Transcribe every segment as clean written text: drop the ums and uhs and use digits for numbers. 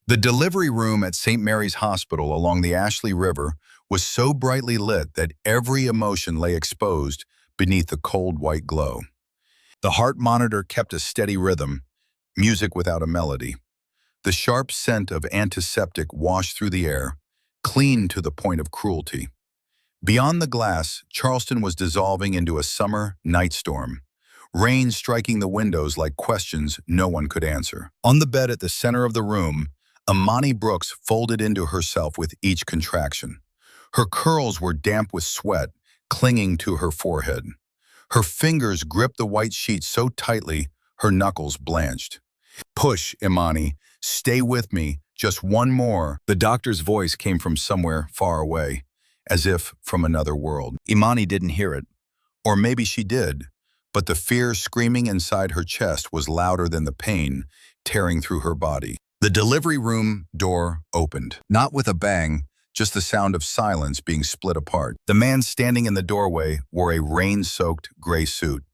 The delivery room at St. Mary's Hospital along the Ashley River was so brightly lit that every emotion lay exposed beneath the cold white glow. The heart monitor kept a steady rhythm, music without a melody. The sharp scent of antiseptic washed through the air, clean to the point of cruelty. Beyond the glass, Charleston was dissolving into a summer night storm, rain striking the windows like questions no one could answer. On the bed at the center of the room, Imani Brooks folded into herself with each contraction. Her curls were damp with sweat, clinging to her forehead. Her fingers gripped the white sheet so tightly, her knuckles blanched. "Push, Imani. Stay with me. Just one more." The doctor's voice came from somewhere far away, as if from another world. Imani didn't hear it. Or maybe she did, but the fear screaming inside her chest was louder than the pain tearing through her body. The delivery room door opened, not with a bang, just the sound of silence being split apart. The man standing in the doorway wore a rain-soaked gray suit.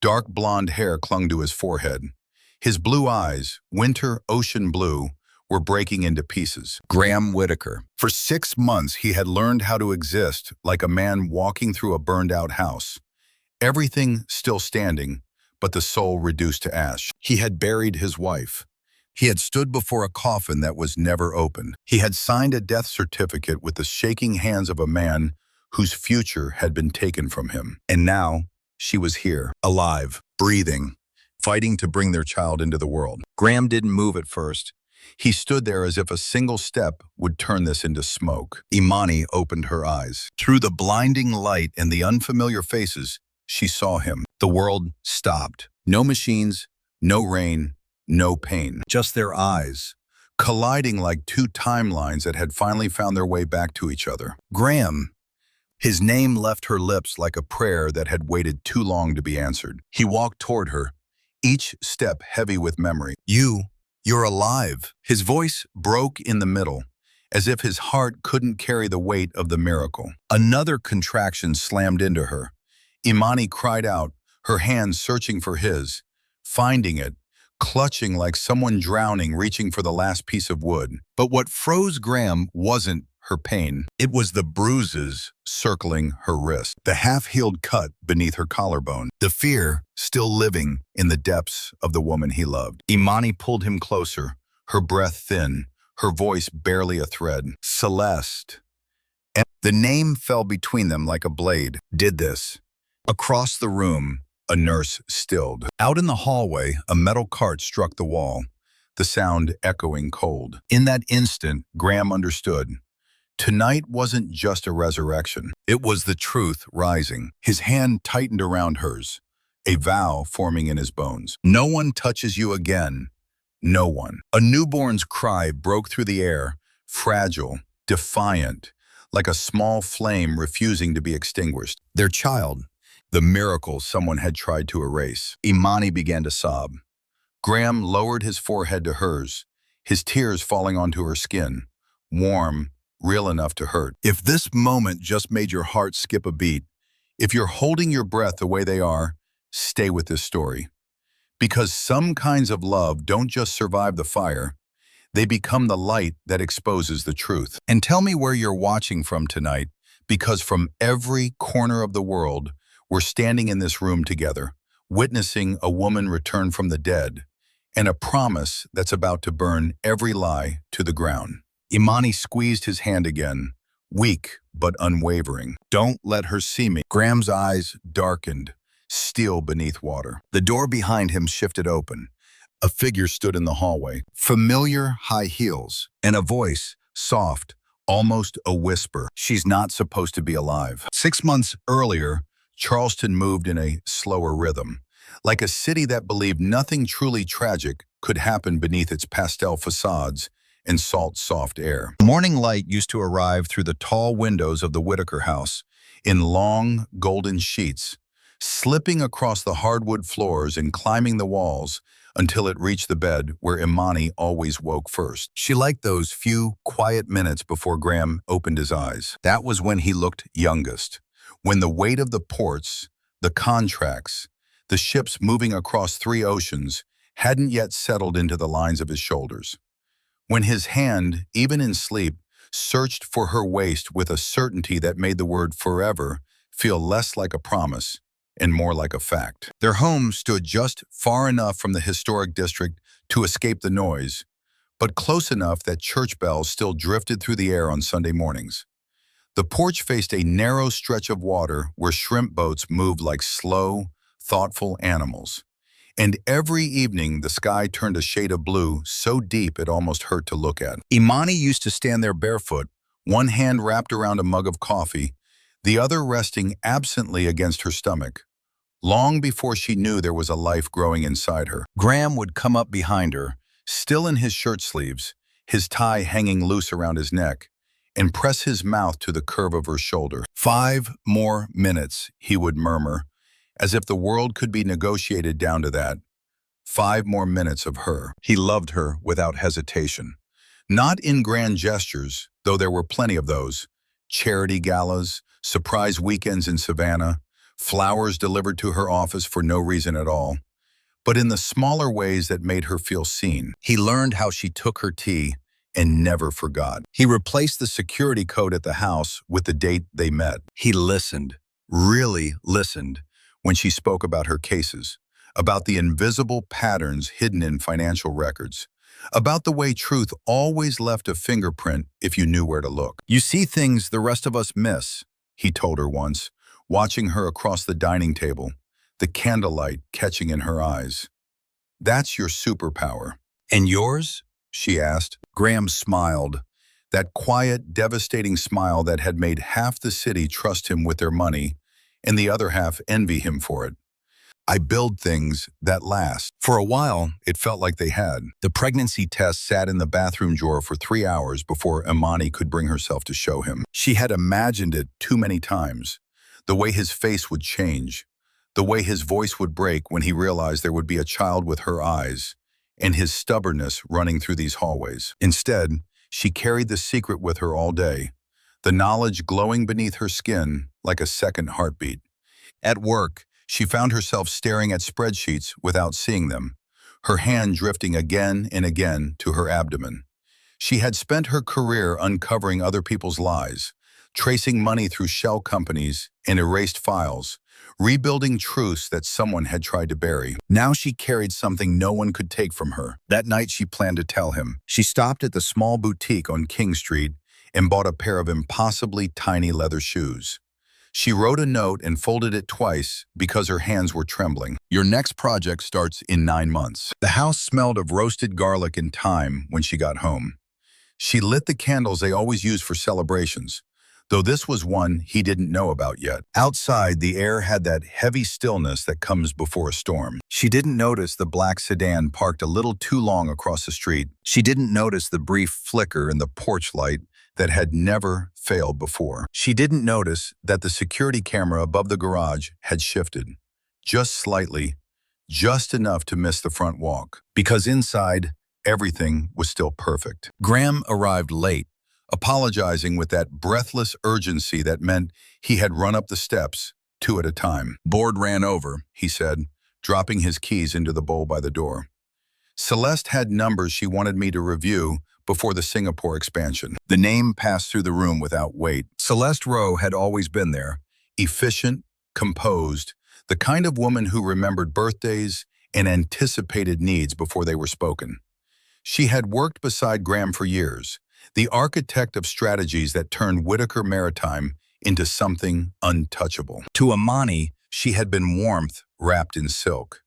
Dark blonde hair clung to his forehead. His blue eyes, winter ocean blue, were breaking into pieces. Graham Whitaker. For 6 months, he had learned how to exist like a man walking through a burned-out house. Everything still standing, but the soul reduced to ash. He had buried his wife. He had stood before a coffin that was never opened. He had signed a death certificate with the shaking hands of a man whose future had been taken from him. And now, she was here, alive, breathing, fighting to bring their child into the world. Graham didn't move at first. He stood there as if a single step would turn this into smoke. Imani opened her eyes. Through the blinding light and the unfamiliar faces, she saw him. The world stopped. No machines, no rain, no pain. Just their eyes, colliding like two timelines that had finally found their way back to each other. Graham. His name left her lips like a prayer that had waited too long to be answered. He walked toward her, each step heavy with memory. You're alive." His voice broke in the middle, as if his heart couldn't carry the weight of the miracle. Another contraction slammed into her. Imani cried out, her hands searching for his, finding it, clutching like someone drowning reaching for the last piece of wood. But what froze Graham wasn't her pain. It was the bruises circling her wrist, the half-healed cut beneath her collarbone, the fear still living in the depths of the woman he loved. Imani pulled him closer, her breath thin, her voice barely a thread. "Celeste." And the name fell between them like a blade. Did this. Across the room, a nurse stilled. Out in the hallway, a metal cart struck the wall, the sound echoing cold. In that instant, Graham understood. Tonight wasn't just a resurrection. It was the truth rising. His hand tightened around hers, a vow forming in his bones. No one touches you again. No one. A newborn's cry broke through the air, fragile, defiant, like a small flame refusing to be extinguished. Their child, the miracle someone had tried to erase. Imani began to sob. Graham lowered his forehead to hers, his tears falling onto her skin, warm, real enough to hurt. If this moment just made your heart skip a beat, if you're holding your breath the way they are, stay with this story. Because some kinds of love don't just survive the fire, they become the light that exposes the truth. And tell me where you're watching from tonight, because from every corner of the world, we're standing in this room together, witnessing a woman return from the dead, and a promise that's about to burn every lie to the ground. Imani squeezed his hand again, weak but unwavering. "Don't let her see me." Graham's eyes darkened, steel beneath water. The door behind him shifted open. A figure stood in the hallway, familiar high heels, and a voice, soft, almost a whisper. "She's not supposed to be alive." 6 months earlier, Charleston moved in a slower rhythm, like a city that believed nothing truly tragic could happen beneath its pastel facades and salt-soft air. Morning light used to arrive through the tall windows of the Whitaker house in long, golden sheets, slipping across the hardwood floors and climbing the walls until it reached the bed where Imani always woke first. She liked those few quiet minutes before Graham opened his eyes. That was when he looked youngest, when the weight of the ports, the contracts, the ships moving across 3 oceans hadn't yet settled into the lines of his shoulders. when his hand, even in sleep, searched for her waist with a certainty that made the word forever feel less like a promise and more like a fact. Their home stood just far enough from the historic district to escape the noise, but close enough that church bells still drifted through the air on Sunday mornings. The porch faced a narrow stretch of water where shrimp boats moved like slow, thoughtful animals. And every evening the sky turned a shade of blue so deep it almost hurt to look at. Imani used to stand there barefoot, one hand wrapped around a mug of coffee, the other resting absently against her stomach. Long before she knew there was a life growing inside her, Graham would come up behind her, still in his shirt sleeves, his tie hanging loose around his neck, and press his mouth to the curve of her shoulder. 5 more minutes, he would murmur, as if the world could be negotiated down to that. 5 more minutes of her. He loved her without hesitation. Not in grand gestures, though there were plenty of those. Charity galas, surprise weekends in Savannah, flowers delivered to her office for no reason at all, but in the smaller ways that made her feel seen. He learned how she took her tea and never forgot. He replaced the security code at the house with the date they met. He listened, really listened, when she spoke about her cases, about the invisible patterns hidden in financial records, about the way truth always left a fingerprint if you knew where to look. "You see things the rest of us miss," he told her once, watching her across the dining table, the candlelight catching in her eyes. "That's your superpower." "And yours?" she asked. Graham smiled, that quiet, devastating smile that had made half the city trust him with their money and the other half envy him for it. "I build things that last." For a while, it felt like they had. The pregnancy test sat in the bathroom drawer for 3 hours before Imani could bring herself to show him. She had imagined it too many times. The way his face would change, the way his voice would break when he realized there would be a child with her eyes, and his stubbornness running through these hallways. Instead, she carried the secret with her all day, the knowledge glowing beneath her skin like a second heartbeat. At work, she found herself staring at spreadsheets without seeing them, her hand drifting again and again to her abdomen. She had spent her career uncovering other people's lies, tracing money through shell companies and erased files, rebuilding truths that someone had tried to bury. Now she carried something no one could take from her. That night she planned to tell him. She stopped at the small boutique on King Street and bought a pair of impossibly tiny leather shoes. She wrote a note and folded it twice because her hands were trembling. "Your next project starts in 9 months." The house smelled of roasted garlic and thyme when she got home. She lit the candles they always use for celebrations, though this was one he didn't know about yet. Outside, the air had that heavy stillness that comes before a storm. She didn't notice the black sedan parked a little too long across the street. She didn't notice the brief flicker in the porch light that had never failed before. She didn't notice that the security camera above the garage had shifted, just slightly, just enough to miss the front walk, because inside, everything was still perfect. Graham arrived late, apologizing with that breathless urgency that meant he had run up the steps, 2 at a time. "Board ran over," he said, dropping his keys into the bowl by the door. "Celeste had numbers she wanted me to review before the Singapore expansion." The name passed through the room without weight. Celeste Rowe had always been there, efficient, composed, the kind of woman who remembered birthdays and anticipated needs before they were spoken. She had worked beside Graham for years, the architect of strategies that turned Whitaker Maritime into something untouchable. To Imani, she had been warmth wrapped in silk,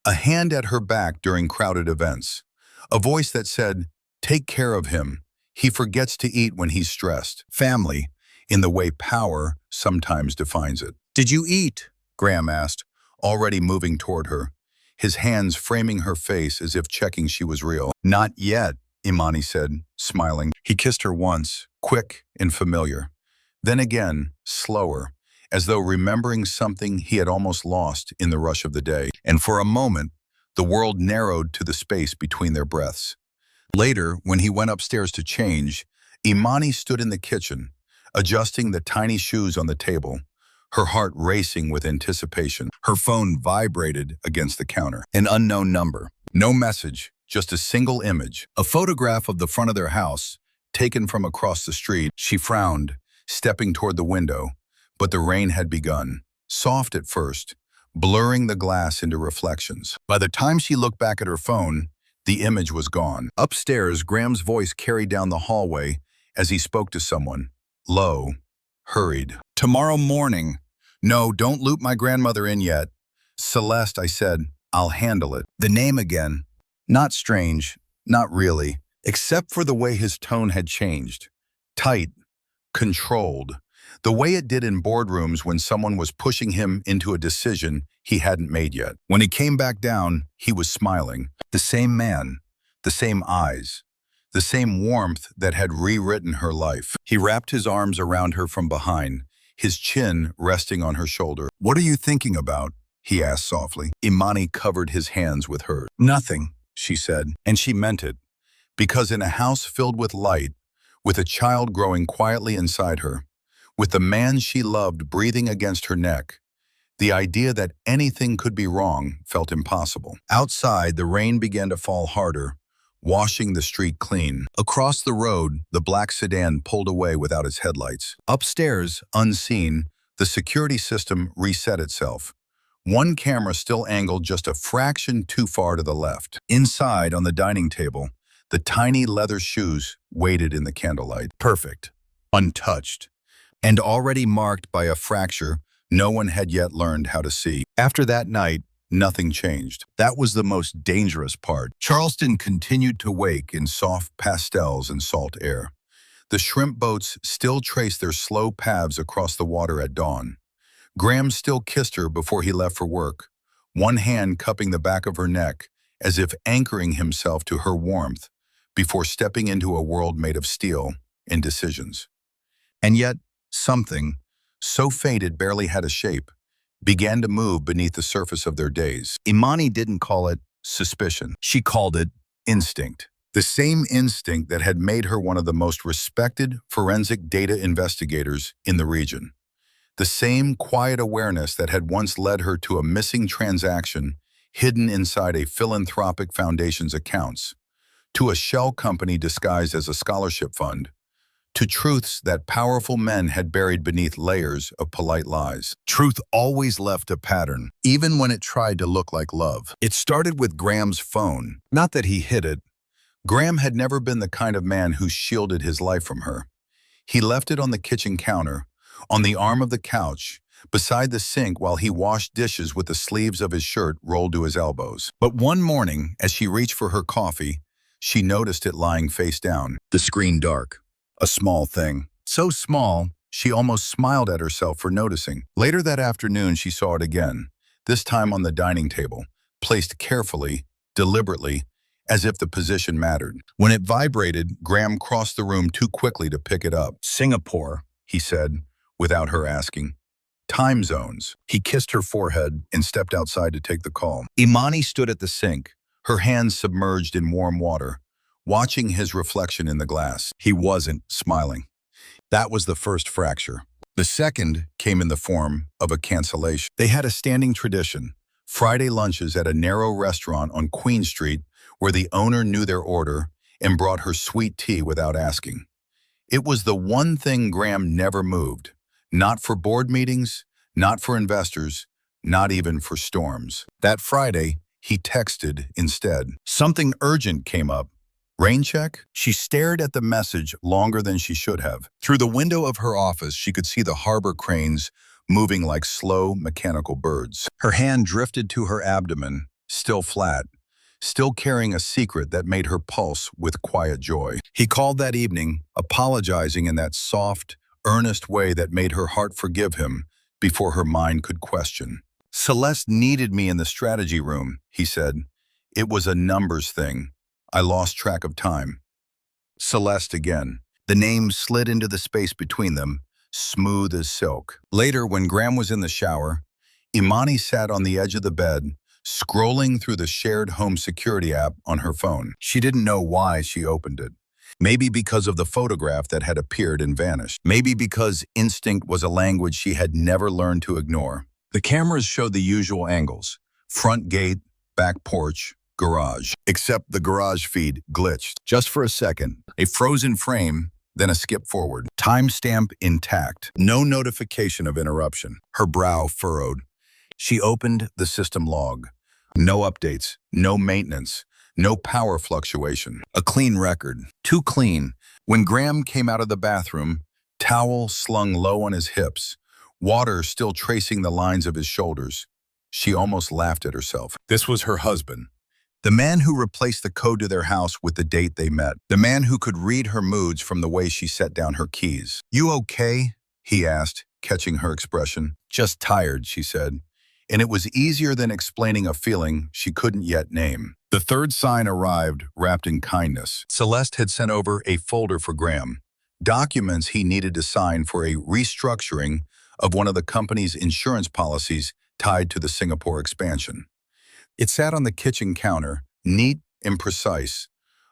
a hand at her back during crowded events, a voice that said, "Take care of him. He forgets to eat when he's stressed." Family, in the way power sometimes defines it. "Did you eat?" Graham asked, already moving toward her, his hands framing her face as if checking she was real. "Not yet," Imani said, smiling. He kissed her once, quick and familiar. Then again, slower, as though remembering something he had almost lost in the rush of the day. And for a moment, the world narrowed to the space between their breaths. Later, when he went upstairs to change, Imani stood in the kitchen, adjusting the tiny shoes on the table, her heart racing with anticipation. Her phone vibrated against the counter. An unknown number. No message, just a single image, a photograph of the front of their house, taken from across the street. She frowned, stepping toward the window, but the rain had begun, soft at first, blurring the glass into reflections. By the time she looked back at her phone, the image was gone. Upstairs, Graham's voice carried down the hallway as he spoke to someone, low, hurried. "Tomorrow morning. No, don't loop my grandmother in yet. Celeste," I said, "I'll handle it." The name again. Not strange, not really, except for the way his tone had changed. Tight, controlled, the way it did in boardrooms when someone was pushing him into a decision he hadn't made yet. When he came back down, he was smiling. The same man, the same eyes, the same warmth that had rewritten her life. He wrapped his arms around her from behind, his chin resting on her shoulder. "What are you thinking about?" he asked softly. Imani covered his hands with hers. "Nothing," she said, and she meant it. Because in a house filled with light, with a child growing quietly inside her, with the man she loved breathing against her neck, the idea that anything could be wrong felt impossible. Outside, the rain began to fall harder, washing the street clean. Across the road, the black sedan pulled away without its headlights. Upstairs, unseen, the security system reset itself. One camera still angled just a fraction too far to the left. Inside, on the dining table, the tiny leather shoes waited in the candlelight. Perfect. Untouched. And already marked by a fracture no one had yet learned how to see. After that night, nothing changed. That was the most dangerous part. Charleston continued to wake in soft pastels and salt air. The shrimp boats still traced their slow paths across the water at dawn. Graham still kissed her before he left for work, one hand cupping the back of her neck, as if anchoring himself to her warmth before stepping into a world made of steel and decisions. And yet, something, so faint it barely had a shape, began to move beneath the surface of their days. Imani didn't call it suspicion. She called it instinct. The same instinct that had made her one of the most respected forensic data investigators in the region. The same quiet awareness that had once led her to a missing transaction hidden inside a philanthropic foundation's accounts, to a shell company disguised as a scholarship fund, to truths that powerful men had buried beneath layers of polite lies. Truth always left a pattern, even when it tried to look like love. It started with Graham's phone. Not that he hid it. Graham had never been the kind of man who shielded his life from her. He left it on the kitchen counter, on the arm of the couch, beside the sink while he washed dishes with the sleeves of his shirt rolled to his elbows. But one morning, as she reached for her coffee, she noticed it lying face down, the screen dark. A small thing. So small, she almost smiled at herself for noticing. Later that afternoon, she saw it again, this time on the dining table, placed carefully, deliberately, as if the position mattered. When it vibrated, Graham crossed the room too quickly to pick it up. "Singapore," he said, without her asking. "Time zones." He kissed her forehead and stepped outside to take the call. Imani stood at the sink, her hands submerged in warm water, watching his reflection in the glass. He wasn't smiling. That was the first fracture. The second came in the form of a cancellation. They had a standing tradition, Friday lunches at a narrow restaurant on Queen Street where the owner knew their order and brought her sweet tea without asking. It was the one thing Graham never moved. Not for board meetings, not for investors, not even for storms. That Friday, he texted instead. Something urgent came up. "Rain check?" She stared at the message longer than she should have. Through the window of her office, she could see the harbor cranes moving like slow, mechanical birds. Her hand drifted to her abdomen, still flat, still carrying a secret that made her pulse with quiet joy. He called that evening, apologizing in that soft, earnest way that made her heart forgive him before her mind could question. "Celeste needed me in the strategy room," he said. "It was a numbers thing. I lost track of time." Celeste again. The name slid into the space between them, smooth as silk. Later, when Graham was in the shower, Imani sat on the edge of the bed, scrolling through the shared home security app on her phone. She didn't know why she opened it. Maybe because of the photograph that had appeared and vanished. Maybe because instinct was a language she had never learned to ignore. The cameras showed the usual angles: front gate, back porch, garage. Except the garage feed glitched. Just for a second. A frozen frame, then a skip forward. Timestamp intact. No notification of interruption. Her brow furrowed. She opened the system log. No updates, no maintenance, no power fluctuation. A clean record. Too clean. When Graham came out of the bathroom, towel slung low on his hips, water still tracing the lines of his shoulders, she almost laughed at herself. This was her husband. The man who replaced the code to their house with the date they met. The man who could read her moods from the way she set down her keys. "You okay?" he asked, catching her expression. "Just tired," she said. And it was easier than explaining a feeling she couldn't yet name. The third sign arrived, wrapped in kindness. Celeste had sent over a folder for Graham, documents he needed to sign for a restructuring of one of the company's insurance policies tied to the Singapore expansion. It sat on the kitchen counter, neat and precise,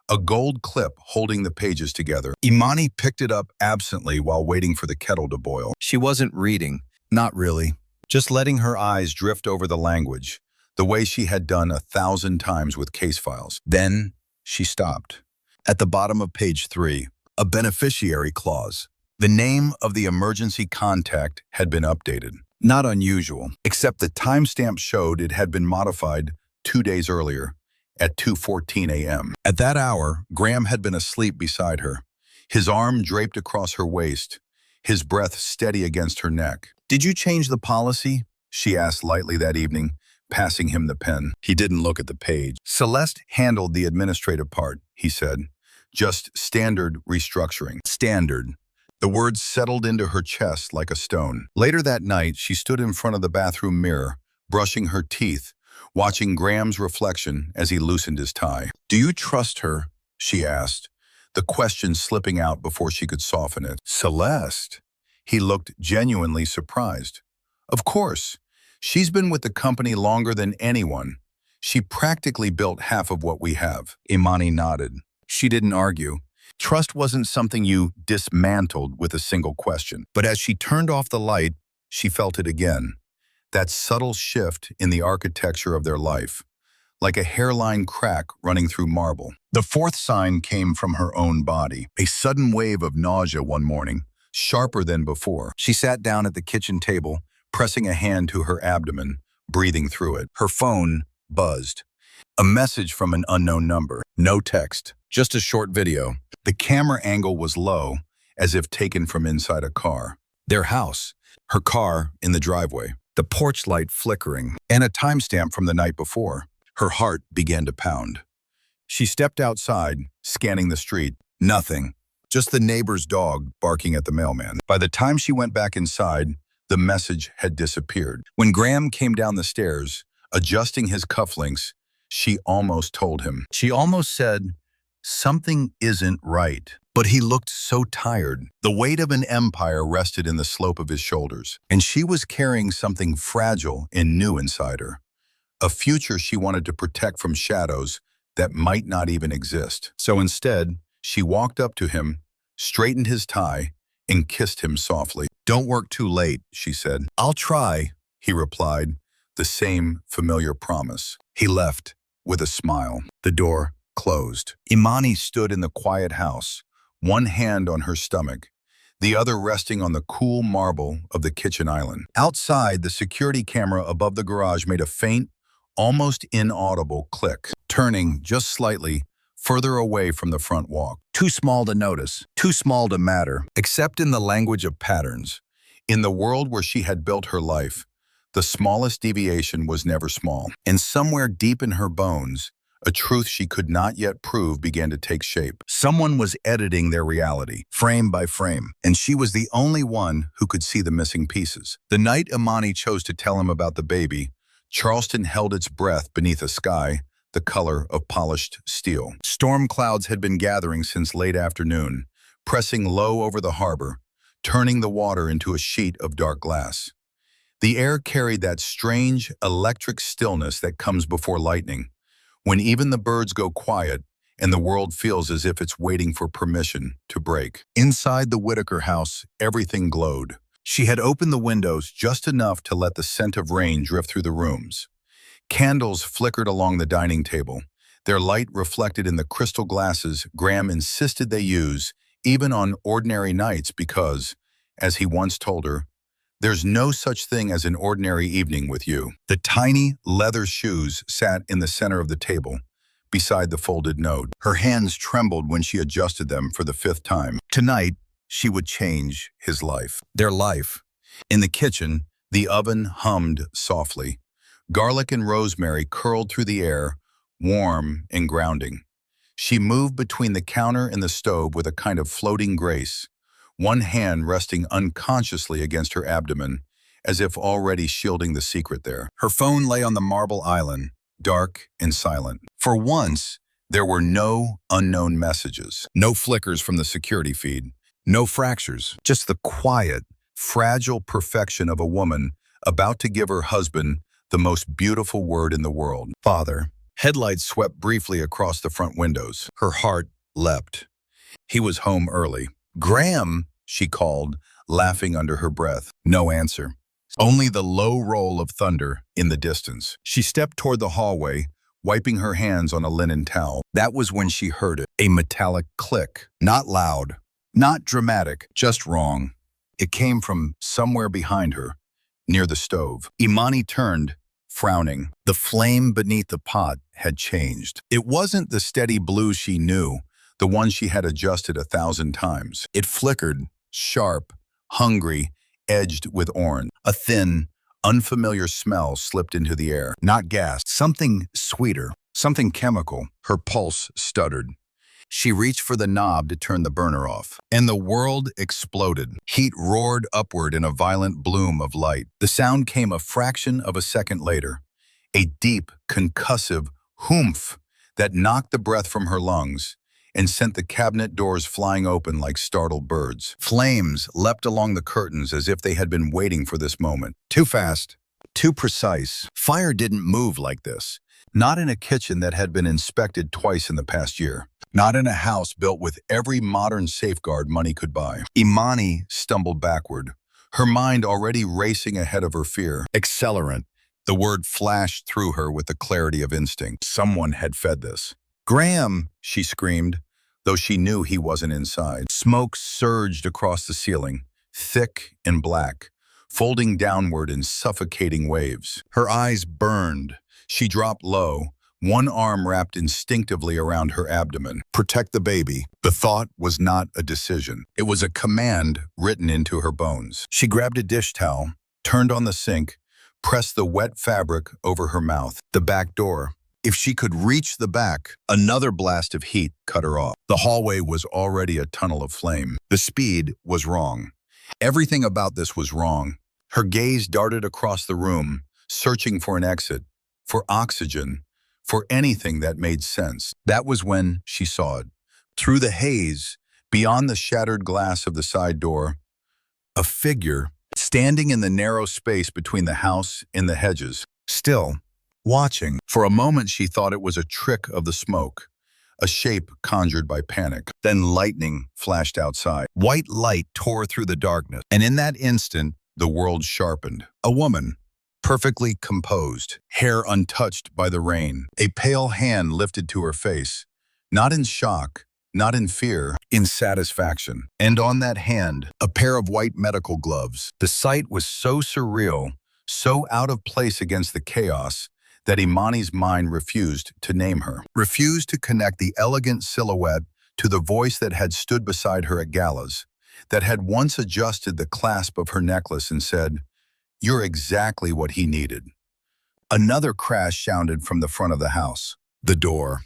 a gold clip holding the pages together. Imani picked it up absently while waiting for the kettle to boil. She wasn't reading, not really. Just letting her eyes drift over the language, the way she had done 1,000 times with case files. Then she stopped. At the bottom of page 3, a beneficiary clause. The name of the emergency contact had been updated. Not unusual, except the timestamp showed it had been modified 2 days earlier, at 2:14 a.m. At that hour, Graham had been asleep beside her, his arm draped across her waist, his breath steady against her neck. "Did you change the policy?" she asked lightly that evening, passing him the pen. He didn't look at the page. "Celeste handled the administrative part," he said. "Just standard restructuring." Standard. The words settled into her chest like a stone. Later that night, she stood in front of the bathroom mirror, brushing her teeth, watching Graham's reflection as he loosened his tie. "Do you trust her?" she asked, the question slipping out before she could soften it. "Celeste?" He looked genuinely surprised. "Of course. She's been with the company longer than anyone. She practically built half of what we have." Imani nodded. She didn't argue. Trust wasn't something you dismantled with a single question. But as she turned off the light, she felt it again. That subtle shift in the architecture of their life, like a hairline crack running through marble. The fourth sign came from her own body. A sudden wave of nausea one morning, sharper than before. She sat down at the kitchen table, pressing a hand to her abdomen, breathing through it. Her phone buzzed. A message from an unknown number. No text, just a short video. The camera angle was low, as if taken from inside a car. Their house, her car in the driveway, the porch light flickering, and a timestamp from the night before. Her heart began to pound. She stepped outside, scanning the street. Nothing. Just the neighbor's dog barking at the mailman. By the time she went back inside, the message had disappeared. When Graham came down the stairs, adjusting his cufflinks, she almost told him. She almost said, "Something isn't right." But he looked so tired. The weight of an empire rested in the slope of his shoulders, and she was carrying something fragile and new inside her. A future she wanted to protect from shadows that might not even exist. So instead, she walked up to him, straightened his tie, and kissed him softly. "Don't work too late," she said. "I'll try," he replied, the same familiar promise. He left with a smile. The door closed. Imani stood in the quiet house, one hand on her stomach, the other resting on the cool marble of the kitchen island. Outside, the security camera above the garage made a faint, almost inaudible click, turning just slightly further away from the front walk. Too small to notice, too small to matter, except in the language of patterns. In the world where she had built her life, the smallest deviation was never small. And somewhere deep in her bones, a truth she could not yet prove began to take shape. Someone was editing their reality, frame by frame, and she was the only one who could see the missing pieces. The night Imani chose to tell him about the baby, Charleston held its breath beneath a sky the color of polished steel. Storm clouds had been gathering since late afternoon, pressing low over the harbor, turning the water into a sheet of dark glass. The air carried that strange, electric stillness that comes before lightning, when even the birds go quiet and the world feels as if it's waiting for permission to break. Inside the Whitaker house, everything glowed. She had opened the windows just enough to let the scent of rain drift through the rooms. Candles flickered along the dining table, Their light reflected in the crystal glasses Graham insisted they use, even on ordinary nights because, as he once told her, there's no such thing as an ordinary evening with you. The tiny leather shoes sat in the center of the table, beside the folded note. Her hands trembled when she adjusted them for the 5th time. Tonight, she would change his life. Their life. In the kitchen, the oven hummed softly. Garlic and rosemary curled through the air, warm and grounding. She moved between the counter and the stove with a kind of floating grace, one hand resting unconsciously against her abdomen, as if already shielding the secret there. Her phone lay on the marble island, dark and silent. For once, there were no unknown messages, no flickers from the security feed, no fractures, just the quiet, fragile perfection of a woman about to give her husband the most beautiful word in the world. Father. Headlights swept briefly across the front windows. Her heart leapt. He was home early. Graham, she called, laughing under her breath. No answer. Only the low roll of thunder in the distance. She stepped toward the hallway, wiping her hands on a linen towel. That was when she heard it. A metallic click. Not loud, not dramatic, just wrong. It came from somewhere behind her, near the stove. Imani turned, frowning. The flame beneath the pot had changed. It wasn't the steady blue she knew, the one she had adjusted 1,000 times. It flickered, sharp, hungry, edged with orange. A thin, unfamiliar smell slipped into the air. Not gas, something sweeter, something chemical. Her pulse stuttered. She reached for the knob to turn the burner off, and the world exploded. Heat roared upward in a violent bloom of light. The sound came a fraction of a second later, a deep, concussive "hoomph" that knocked the breath from her lungs and sent the cabinet doors flying open like startled birds. Flames leapt along the curtains as if they had been waiting for this moment. Too fast, too precise. Fire didn't move like this. Not in a kitchen that had been inspected twice in the past year. Not in a house built with every modern safeguard money could buy. Imani stumbled backward, her mind already racing ahead of her fear. Accelerant. The word flashed through her with the clarity of instinct. Someone had fed this. Graham, she screamed, though she knew he wasn't inside. Smoke surged across the ceiling, thick and black, folding downward in suffocating waves. Her eyes burned. She dropped low, one arm wrapped instinctively around her abdomen. Protect the baby. The thought was not a decision. It was a command written into her bones. She grabbed a dish towel, turned on the sink, pressed the wet fabric over her mouth. The back door. If she could reach the back, another blast of heat cut her off. The hallway was already a tunnel of flame. The speed was wrong. Everything about this was wrong. Her gaze darted across the room, searching for an exit, for oxygen, for anything that made sense. That was when she saw it. Through the haze, beyond the shattered glass of the side door, a figure standing in the narrow space between the house and the hedges, still watching. For a moment she thought it was a trick of the smoke, a shape conjured by panic. Then lightning flashed outside. White light tore through the darkness, and in that instant, the world sharpened. A woman, perfectly composed, hair untouched by the rain, a pale hand lifted to her face, not in shock, not in fear, in satisfaction. And on that hand, a pair of white medical gloves. The sight was so surreal, so out of place against the chaos, that Imani's mind refused to name her, refused to connect the elegant silhouette to the voice that had stood beside her at galas, that had once adjusted the clasp of her necklace and said, "You're exactly what he needed." Another crash sounded from the front of the house. The door.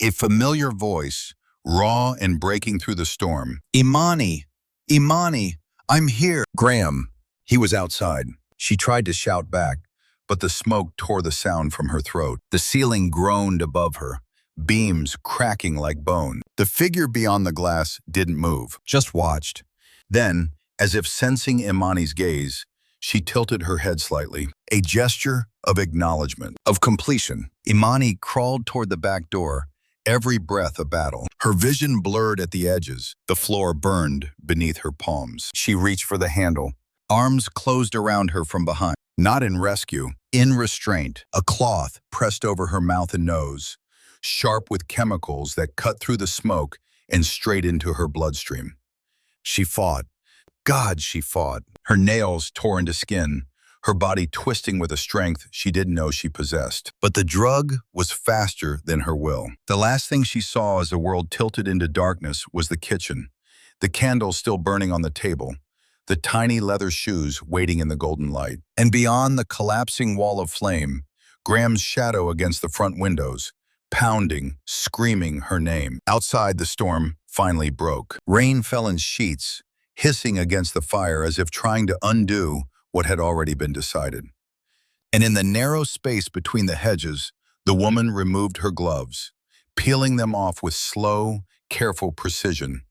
A familiar voice, raw and breaking through the storm. "Imani! Imani! I'm here!" Graham. He was outside. She tried to shout back, but the smoke tore the sound from her throat. The ceiling groaned above her, beams cracking like bone. The figure beyond the glass didn't move, just watched. Then, as if sensing Imani's gaze, she tilted her head slightly, a gesture of acknowledgement, of completion. Imani crawled toward the back door, every breath a battle. Her vision blurred at the edges. The floor burned beneath her palms. She reached for the handle. Arms closed around her from behind. Not in rescue, in restraint, a cloth pressed over her mouth and nose. sharp with chemicals that cut through the smoke and straight into her bloodstream. She fought. God, she fought. Her nails tore into skin, her body twisting with a strength she didn't know she possessed. But the drug was faster than her will. The last thing she saw as the world tilted into darkness was the kitchen, the candles still burning on the table, the tiny leather shoes waiting in the golden light. And beyond the collapsing wall of flame, Graham's shadow against the front windows, pounding, screaming her name. Outside, the storm finally broke. Rain fell in sheets, hissing against the fire as if trying to undo what had already been decided. And in the narrow space between the hedges, the woman removed her gloves, peeling them off with slow, careful precision,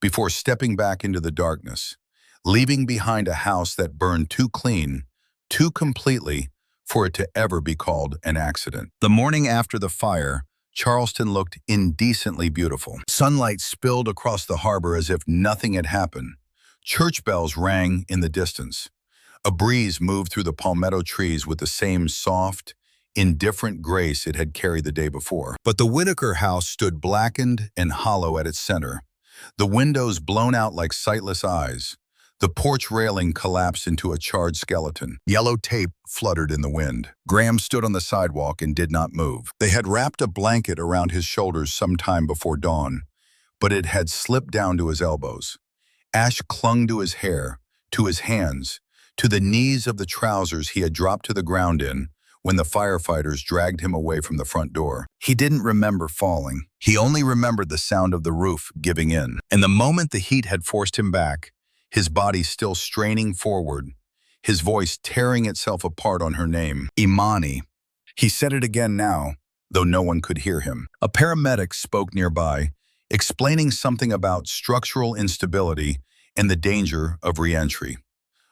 before stepping back into the darkness, leaving behind a house that burned too clean, too completely, for it to ever be called an accident. The morning after the fire, Charleston looked indecently beautiful. Sunlight spilled across the harbor as if nothing had happened. Church bells rang in the distance. A breeze moved through the palmetto trees with the same soft, indifferent grace it had carried the day before. But the Whitaker house stood blackened and hollow at its center, the windows blown out like sightless eyes. The porch railing collapsed into a charred skeleton. Yellow tape fluttered in the wind. Graham stood on the sidewalk and did not move. They had wrapped a blanket around his shoulders sometime before dawn, but it had slipped down to his elbows. Ash clung to his hair, to his hands, to the knees of the trousers he had dropped to the ground in when the firefighters dragged him away from the front door. He didn't remember falling. He only remembered the sound of the roof giving in. And the moment the heat had forced him back, his body still straining forward, his voice tearing itself apart on her name, Imani. He said it again now, though no one could hear him. A paramedic spoke nearby, explaining something about structural instability and the danger of re-entry.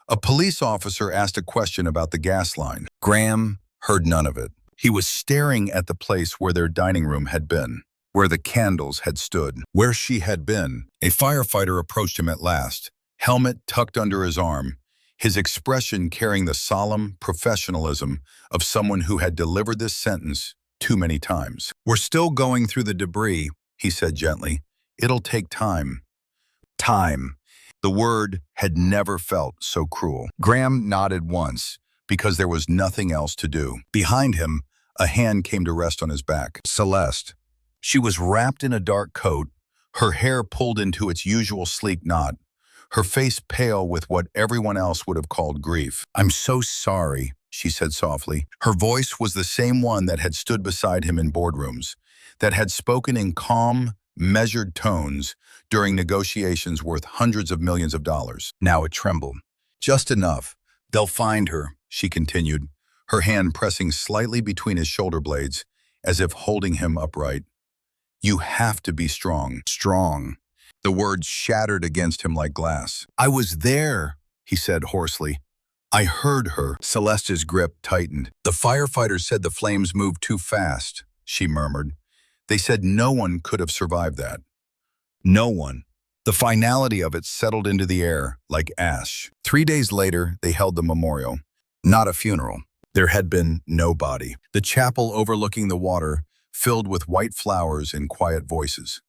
A police officer asked a question about the gas line. Graham heard none of it. He was staring at the place where their dining room had been, where the candles had stood, where she had been. A firefighter approached him at last, helmet tucked under his arm, his expression carrying the solemn professionalism of someone who had delivered this sentence too many times. "We're still going through the debris," he said gently. "It'll take time." Time. The word had never felt so cruel. Graham nodded once, because there was nothing else to do. Behind him, a hand came to rest on his back. Celeste. She was wrapped in a dark coat, her hair pulled into its usual sleek knot, her face pale with what everyone else would have called grief. "I'm so sorry," she said softly. Her voice was the same one that had stood beside him in boardrooms, that had spoken in calm, measured tones during negotiations worth hundreds of millions of dollars. Now it trembled. "Just enough. They'll find her," she continued, her hand pressing slightly between his shoulder blades, as if holding him upright. "You have to be strong." Strong. The words shattered against him like glass. "I was there," he said hoarsely. "I heard her." Celeste's grip tightened. "The firefighters said the flames moved too fast," she murmured. "They said no one could have survived that. No one." The finality of it settled into the air like ash. 3 days later, they held the memorial. Not a funeral. There had been no body. The chapel overlooking the water, filled with white flowers and quiet voices.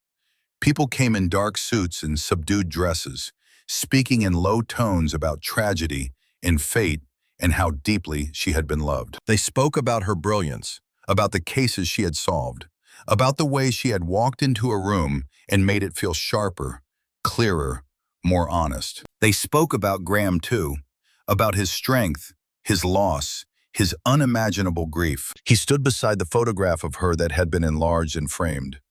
People came in dark suits and subdued dresses, speaking in low tones about tragedy and fate and how deeply she had been loved. They spoke about her brilliance, about the cases she had solved, about the way she had walked into a room and made it feel sharper, clearer, more honest. They spoke about Graham too, about his strength, his loss, his unimaginable grief. He stood beside the photograph of her that had been enlarged and framed.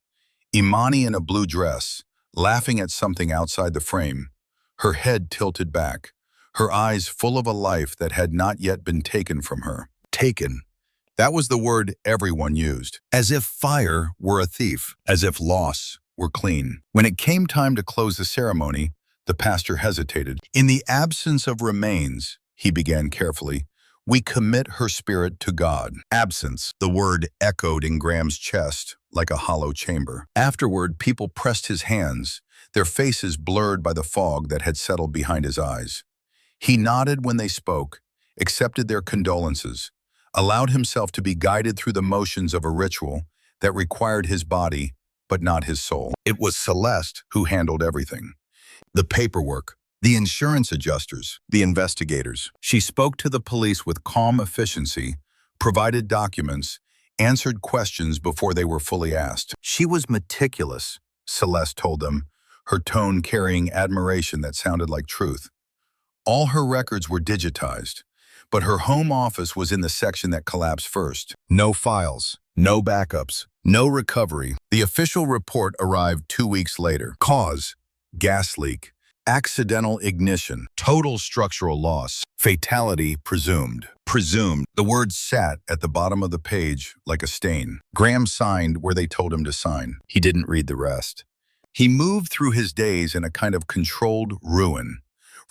Imani in a blue dress, laughing at something outside the frame, her head tilted back, her eyes full of a life that had not yet been taken from her. Taken. That was the word everyone used, as if fire were a thief, as if loss were clean. When it came time to close the ceremony, the pastor hesitated. "In the absence of remains," he began carefully, "we commit her spirit to God." Absence. The word echoed in Graham's chest like a hollow chamber. Afterward, people pressed his hands, their faces blurred by the fog that had settled behind his eyes. He nodded when they spoke, accepted their condolences, allowed himself to be guided through the motions of a ritual that required his body, but not his soul. It was Celeste who handled everything. The paperwork, the insurance adjusters, the investigators. She spoke to the police with calm efficiency, provided documents, answered questions before they were fully asked. She was meticulous, Celeste told them, her tone carrying admiration that sounded like truth. All her records were digitized, but her home office was in the section that collapsed first. No files, no backups, no recovery. The official report arrived 2 weeks later. Cause: gas leak. Accidental ignition. Total structural loss. Fatality presumed. Presumed. The words sat at the bottom of the page like a stain. Graham signed where they told him to sign. He didn't read the rest. He moved through his days in a kind of controlled ruin,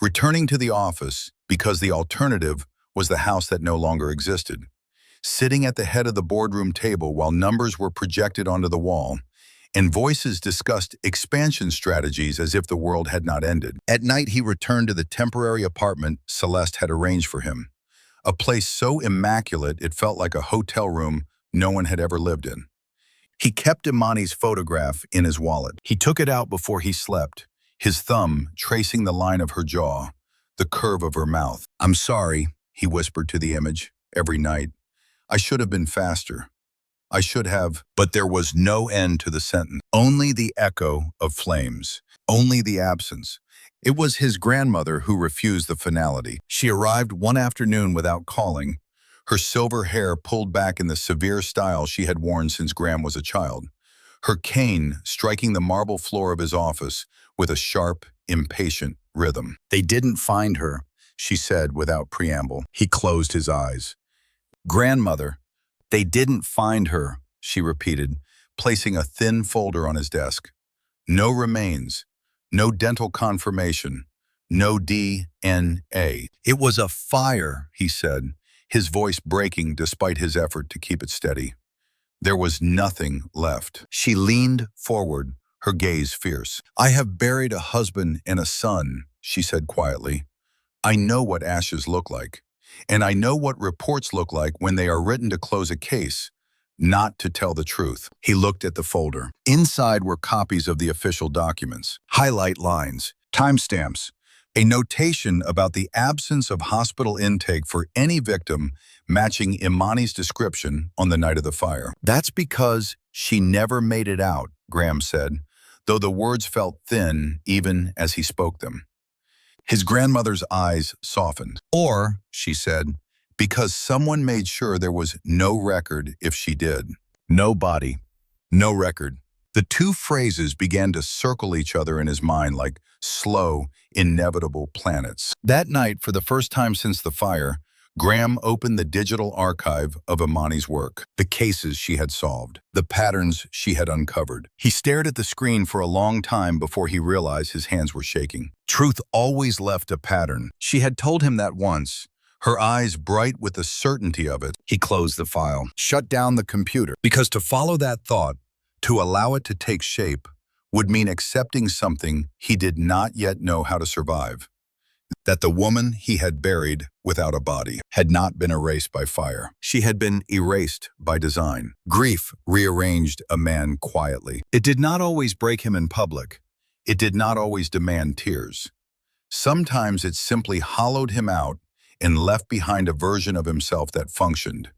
returning to the office because the alternative was the house that no longer existed. Sitting at the head of the boardroom table while numbers were projected onto the wall, and voices discussed expansion strategies as if the world had not ended. At night, he returned to the temporary apartment Celeste had arranged for him, a place so immaculate it felt like a hotel room no one had ever lived in. He kept Imani's photograph in his wallet. He took it out before he slept, his thumb tracing the line of her jaw, the curve of her mouth. "I'm sorry," he whispered to the image every night. "I should have been faster. I should have," but there was no end to the sentence. Only the echo of flames, only the absence. It was his grandmother who refused the finality. She arrived one afternoon without calling, her silver hair pulled back in the severe style she had worn since Graham was a child, her cane striking the marble floor of his office with a sharp, impatient rhythm. "They didn't find her," she said without preamble. He closed his eyes. "Grandmother, they didn't find her," she repeated, placing a thin folder on his desk. "No remains, no dental confirmation, no DNA. It was a fire," he said, his voice breaking despite his effort to keep it steady. There was nothing left. She leaned forward, her gaze fierce. "I have buried a husband and a son," she said quietly. "I know what ashes look like. And I know what reports look like when they are written to close a case, not to tell the truth." He looked at the folder. Inside were copies of the official documents, highlight lines, timestamps, a notation about the absence of hospital intake for any victim matching Imani's description on the night of the fire. "That's because she never made it out," Graham said, though the words felt thin even as he spoke them. His grandmother's eyes softened. "Or," she said, "because someone made sure there was no record if she did. No body, no record." The two phrases began to circle each other in his mind like slow, inevitable planets. That night, for the first time since the fire, Graham opened the digital archive of Imani's work, the cases she had solved, the patterns she had uncovered. He stared at the screen for a long time before he realized his hands were shaking. Truth always left a pattern. She had told him that once, her eyes bright with the certainty of it. He closed the file, shut down the computer, because to follow that thought, to allow it to take shape, would mean accepting something he did not yet know how to survive. That the woman he had buried without a body had not been erased by fire. She had been erased by design. Grief rearranged a man quietly. It did not always break him in public. It did not always demand tears. Sometimes it simply hollowed him out and left behind a version of himself that functioned,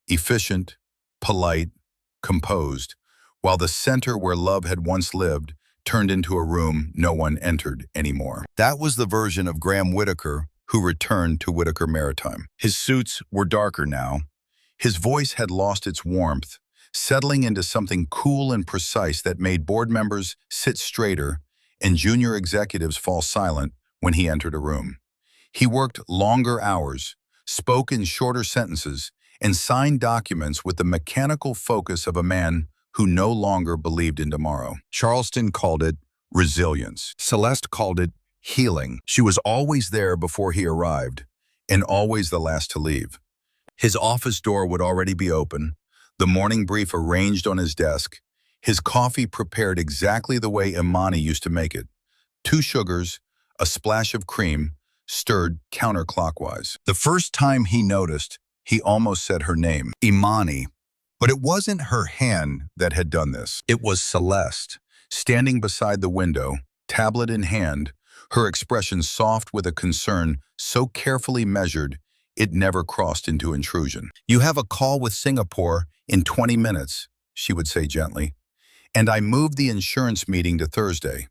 efficient, polite, composed, while the center where love had once lived turned into a room no one entered anymore. That was the version of Graham Whitaker who returned to Whitaker Maritime. His suits were darker now. His voice had lost its warmth, settling into something cool and precise that made board members sit straighter and junior executives fall silent when he entered a room. He worked longer hours, spoke in shorter sentences, and signed documents with the mechanical focus of a man who no longer believed in tomorrow. Charleston called it resilience. Celeste called it healing. She was always there before he arrived, and always the last to leave. His office door would already be open, the morning brief arranged on his desk, his coffee prepared exactly the way Imani used to make it. 2 sugars, a splash of cream, stirred counterclockwise. The first time he noticed, he almost said her name, Imani. But it wasn't her hand that had done this. It was Celeste, standing beside the window, tablet in hand, her expression soft with a concern so carefully measured it never crossed into intrusion. "You have a call with Singapore in 20 minutes, she would say gently, "and I moved the insurance meeting to Thursday.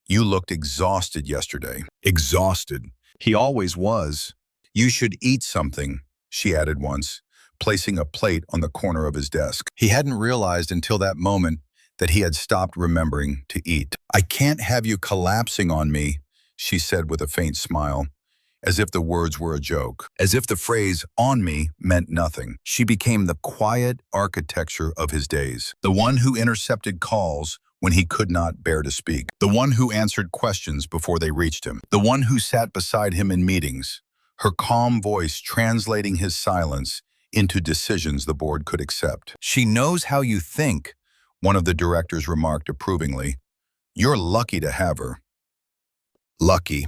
You looked exhausted yesterday." Exhausted. He always was. "You should eat something," she added once, placing a plate on the corner of his desk. He hadn't realized until that moment that he had stopped remembering to eat. "I can't have you collapsing on me," she said with a faint smile, as if the words were a joke, as if the phrase "on me" meant nothing. She became the quiet architecture of his days, the one who intercepted calls when he could not bear to speak, the one who answered questions before they reached him, the one who sat beside him in meetings, her calm voice translating his silence into decisions the board could accept. "She knows how you think," one of the directors remarked approvingly. "You're lucky to have her." Lucky.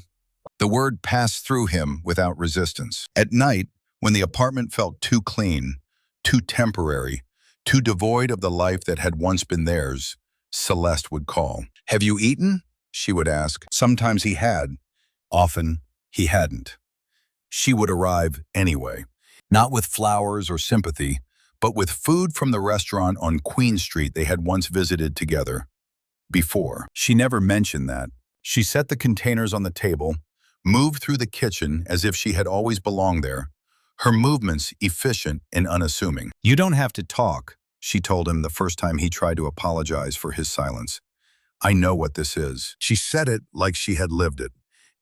The word passed through him without resistance. At night, when the apartment felt too clean, too temporary, too devoid of the life that had once been theirs, Celeste would call. "Have you eaten?" she would ask. Sometimes he had. Often, he hadn't. She would arrive anyway, not with flowers or sympathy, but with food from the restaurant on Queen Street they had once visited together. Before. She never mentioned that. She set the containers on the table, moved through the kitchen as if she had always belonged there, her movements efficient and unassuming. "You don't have to talk," she told him the first time he tried to apologize for his silence. "I know what this is." She said it like she had lived it,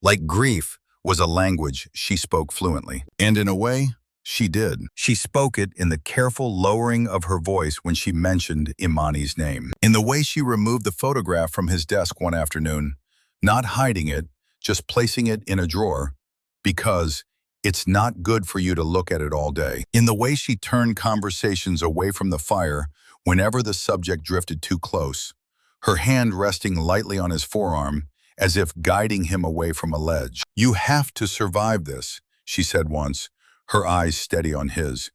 like grief was a language she spoke fluently. And in a way, she did. She spoke it in the careful lowering of her voice when she mentioned Imani's name, in the way she removed the photograph from his desk one afternoon, not hiding it, just placing it in a drawer, because it's not good for you to look at it all day. In the way she turned conversations away from the fire whenever the subject drifted too close, her hand resting lightly on his forearm as if guiding him away from a ledge. "You have to survive this," she said once, her eyes steady on his.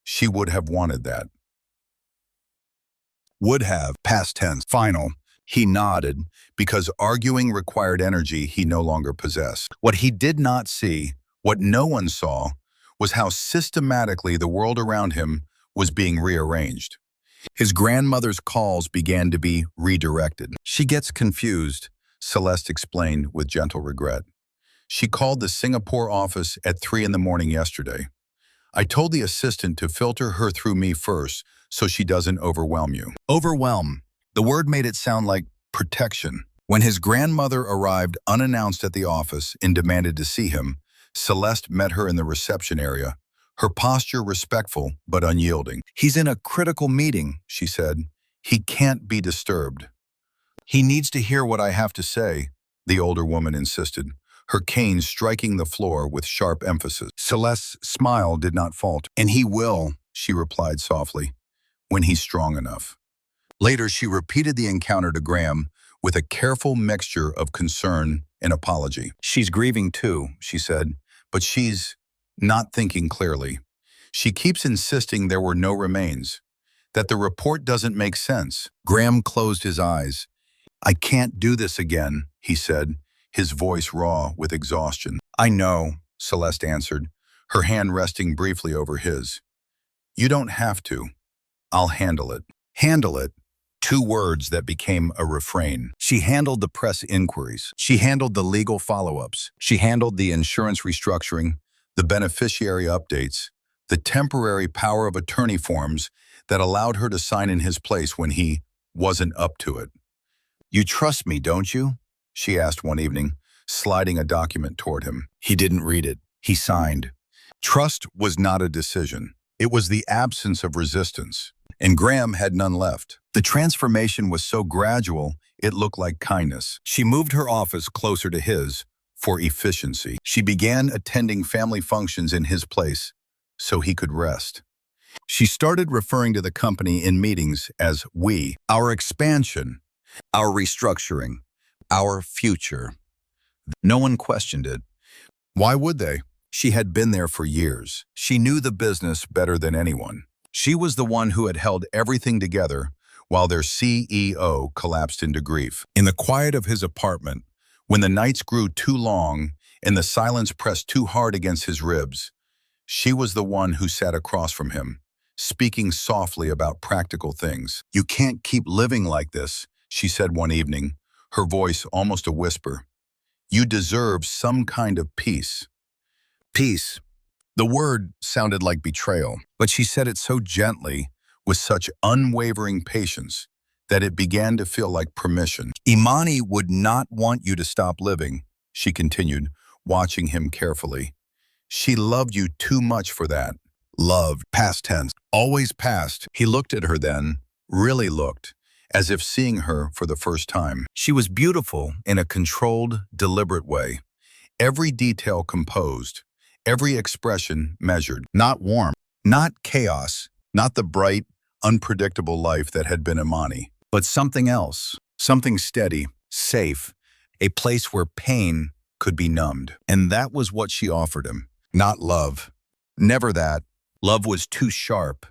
She would have wanted that. Would have, past tense, final. He nodded, because arguing required energy he no longer possessed. What he did not see, what no one saw, was how systematically the world around him was being rearranged. His grandmother's calls began to be redirected. "She gets confused," Celeste explained with gentle regret. "She called the Singapore office at 3 in the morning yesterday. I told the assistant to filter her through me first so she doesn't overwhelm you." Overwhelm. The word made it sound like protection. When his grandmother arrived unannounced at the office and demanded to see him, Celeste met her in the reception area, her posture respectful but unyielding. "He's in a critical meeting," she said. "He can't be disturbed." "He needs to hear what I have to say," the older woman insisted, her cane striking the floor with sharp emphasis. Celeste's smile did not falter. "And he will," she replied softly, "when he's strong enough." Later, she repeated the encounter to Graham with a careful mixture of concern and apology. "She's grieving too," she said, "but she's not thinking clearly. She keeps insisting there were no remains, that the report doesn't make sense." Graham closed his eyes. "I can't do this again," he said, his voice raw with exhaustion. "I know," Celeste answered, her hand resting briefly over his. "You don't have to. I'll handle it." Handle it. Two words that became a refrain. She handled the press inquiries. She handled the legal follow-ups. She handled the insurance restructuring, the beneficiary updates, the temporary power of attorney forms that allowed her to sign in his place when he wasn't up to it. "You trust me, don't you?" she asked one evening, sliding a document toward him. He didn't read it. He signed. Trust was not a decision. It was the absence of resistance. And Graham had none left. The transformation was so gradual, it looked like kindness. She moved her office closer to his for efficiency. She began attending family functions in his place so he could rest. She started referring to the company in meetings as we, our expansion, our restructuring, our future. No one questioned it. Why would they? She had been there for years. She knew the business better than anyone. She was the one who had held everything together while their CEO collapsed into grief. In the quiet of his apartment, when the nights grew too long and the silence pressed too hard against his ribs, she was the one who sat across from him, speaking softly about practical things. "You can't keep living like this," she said one evening, her voice almost a whisper. "You deserve some kind of peace." Peace. The word sounded like betrayal, but she said it so gently, with such unwavering patience, that it began to feel like permission. "Imani would not want you to stop living," she continued, watching him carefully. "She loved you too much for that." Loved, past tense, always past. He looked at her then, really looked, as if seeing her for the first time. She was beautiful in a controlled, deliberate way. Every detail composed, every expression measured. Not warm, not chaos, not the bright, unpredictable life that had been Imani, but something else, something steady, safe, a place where pain could be numbed. And that was what she offered him. Not love. Never that. Love was too sharp,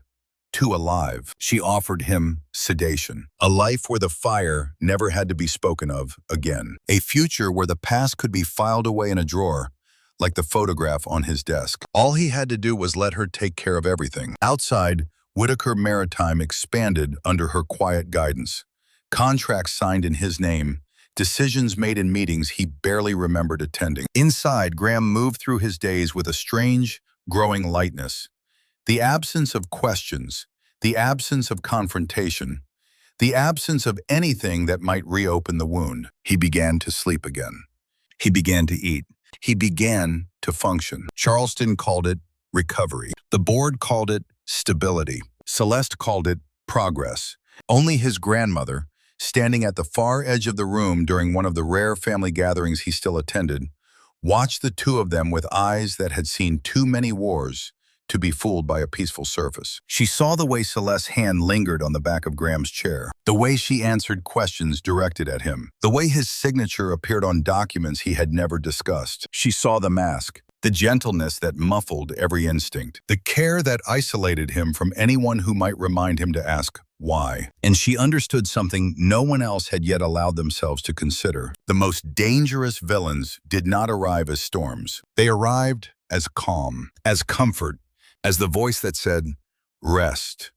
too alive. She offered him sedation. A life where the fire never had to be spoken of again. A future where the past could be filed away in a drawer, like the photograph on his desk. All he had to do was let her take care of everything. Outside, Whitaker Maritime expanded under her quiet guidance. Contracts signed in his name, decisions made in meetings he barely remembered attending. Inside, Graham moved through his days with a strange, growing lightness. The absence of questions, the absence of confrontation, the absence of anything that might reopen the wound. He began to sleep again. He began to eat. He began to function. Charleston called it recovery. The board called it stability. Celeste called it progress. Only his grandmother, standing at the far edge of the room during one of the rare family gatherings he still attended, watched the two of them with eyes that had seen too many wars to be fooled by a peaceful surface. She saw the way Celeste's hand lingered on the back of Graham's chair, the way she answered questions directed at him, the way his signature appeared on documents he had never discussed. She saw the mask, the gentleness that muffled every instinct, the care that isolated him from anyone who might remind him to ask why. And she understood something no one else had yet allowed themselves to consider. The most dangerous villains did not arrive as storms. They arrived as calm, as comfort, as the voice that said, "Rest,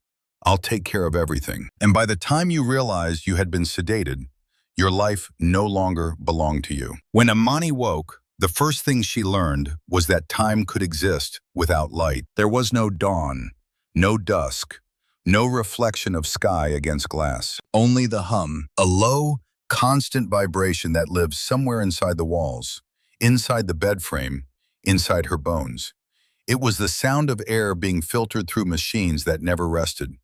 I'll take care of everything." And by the time you realized you had been sedated, your life no longer belonged to you. When Imani woke, the first thing she learned was that time could exist without light. There was no dawn, no dusk, no reflection of sky against glass. Only the hum, a low, constant vibration that lived somewhere inside the walls, inside the bed frame, inside her bones. It was the sound of air being filtered through machines that never rested,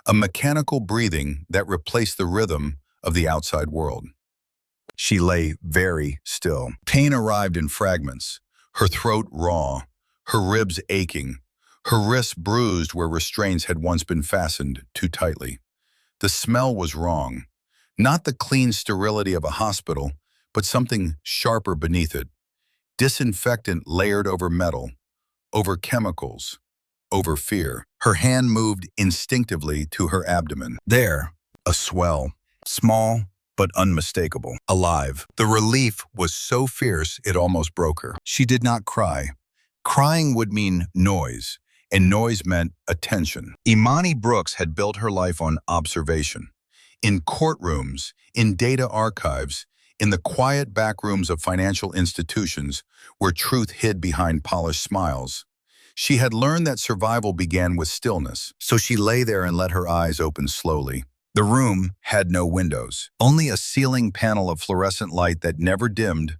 a mechanical breathing that replaced the rhythm of the outside world. She lay very still. Pain arrived in fragments, her throat raw, her ribs aching, her wrists bruised where restraints had once been fastened too tightly. The smell was wrong, not the clean sterility of a hospital, but something sharper beneath it. Disinfectant layered over metal, over chemicals, over fear. Her hand moved instinctively to her abdomen. There, a swell, small but unmistakable, alive. The relief was so fierce it almost broke her. She did not cry. Crying would mean noise, and noise meant attention. Imani Brooks had built her life on observation. In courtrooms, in data archives, in the quiet back rooms of financial institutions where truth hid behind polished smiles. She had learned that survival began with stillness, so she lay there and let her eyes open slowly. The room had no windows, only a ceiling panel of fluorescent light that never dimmed,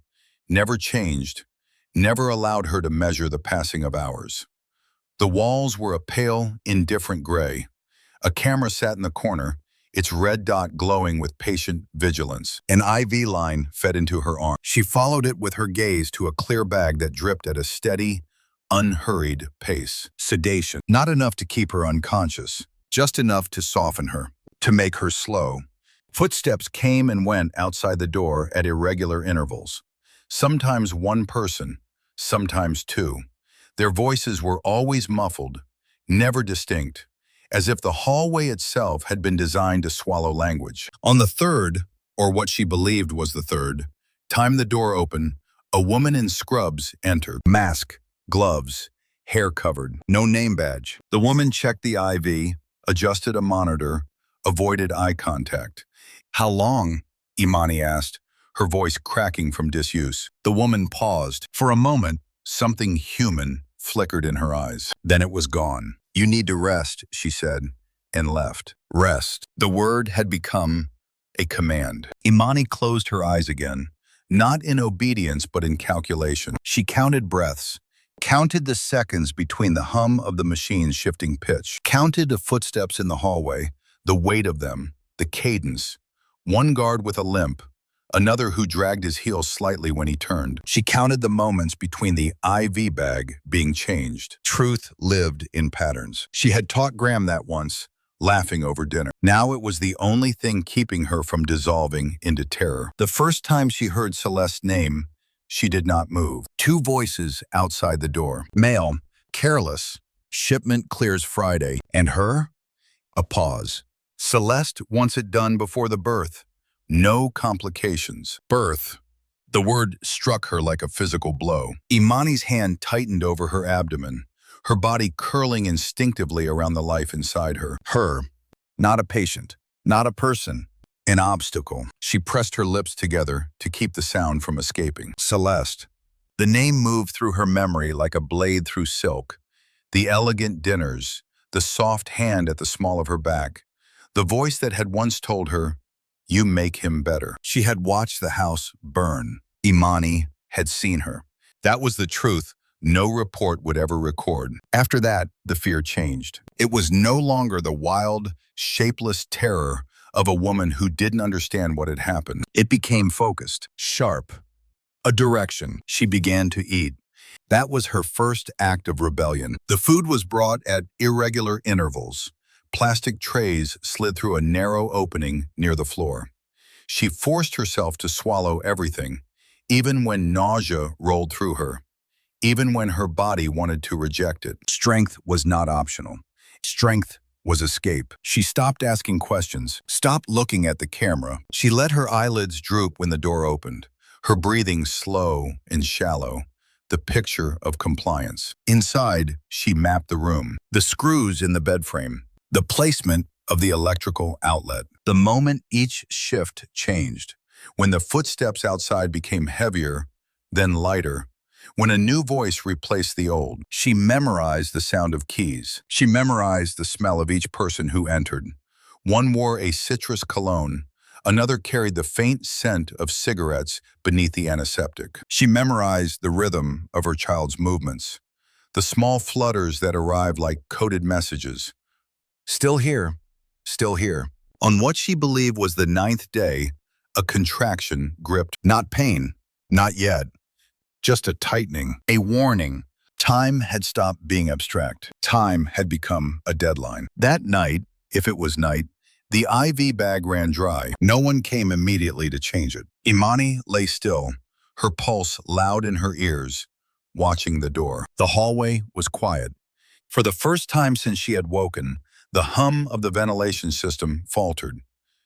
never changed, never allowed her to measure the passing of hours. The walls were a pale, indifferent gray. A camera sat in the corner, its red dot glowing with patient vigilance. An IV line fed into her arm. She followed it with her gaze to a clear bag that dripped at a steady, unhurried pace. Sedation. Not enough to keep her unconscious, just enough to soften her, to make her slow. Footsteps came and went outside the door at irregular intervals. Sometimes one person, sometimes two. Their voices were always muffled, never distinct, as if the hallway itself had been designed to swallow language. On the third, or what she believed was the third, time the door open, a woman in scrubs entered. Mask, gloves, hair covered, no name badge. The woman checked the IV, adjusted a monitor, avoided eye contact. "How long?" Imani asked, her voice cracking from disuse. The woman paused. For a moment, something human flickered in her eyes. Then it was gone. "You need to rest," she said, and left. Rest. The word had become a command. Imani closed her eyes again, not in obedience but in calculation. She counted breaths, counted the seconds between the hum of the machine's shifting pitch, counted the footsteps in the hallway, the weight of them, the cadence. One guard with a limp, another who dragged his heels slightly when he turned. She counted the moments between the IV bag being changed. Truth lived in patterns. She had taught Graham that once, laughing over dinner. Now it was the only thing keeping her from dissolving into terror. The first time she heard Celeste's name, she did not move. Two voices outside the door. Male, careless, shipment clears Friday. And her? A pause. Celeste wants it done before the birth. No complications. Birth. The word struck her like a physical blow. Imani's hand tightened over her abdomen, her body curling instinctively around the life inside her. Her. Not a patient. Not a person. An obstacle. She pressed her lips together to keep the sound from escaping. Celeste. The name moved through her memory like a blade through silk. The elegant dinners, the soft hand at the small of her back, the voice that had once told her, "You make him better." She had watched the house burn. Imani had seen her. That was the truth no report would ever record. After that, the fear changed. It was no longer the wild, shapeless terror of a woman who didn't understand what had happened. It became focused, sharp, a direction. She began to eat. That was her first act of rebellion. The food was brought at irregular intervals. Plastic trays slid through a narrow opening near the floor. She forced herself to swallow everything, even when nausea rolled through her, even when her body wanted to reject it. Strength was not optional. Strength was escape. She stopped asking questions, stopped looking at the camera. She let her eyelids droop when the door opened, her breathing slow and shallow, the picture of compliance. Inside, she mapped the room, the screws in the bed frame, the placement of the electrical outlet. The moment each shift changed, when the footsteps outside became heavier, then lighter, when a new voice replaced the old, she memorized the sound of keys. She memorized the smell of each person who entered. One wore a citrus cologne. Another carried the faint scent of cigarettes beneath the antiseptic. She memorized the rhythm of her child's movements, the small flutters that arrived like coded messages. Still here, still here. On what she believed was the 9th day, a contraction gripped. Not pain, not yet. Just a tightening, a warning. Time had stopped being abstract. Time had become a deadline. That night, if it was night, the IV bag ran dry. No one came immediately to change it. Imani lay still, her pulse loud in her ears, watching the door. The hallway was quiet. For the first time since she had woken, the hum of the ventilation system faltered.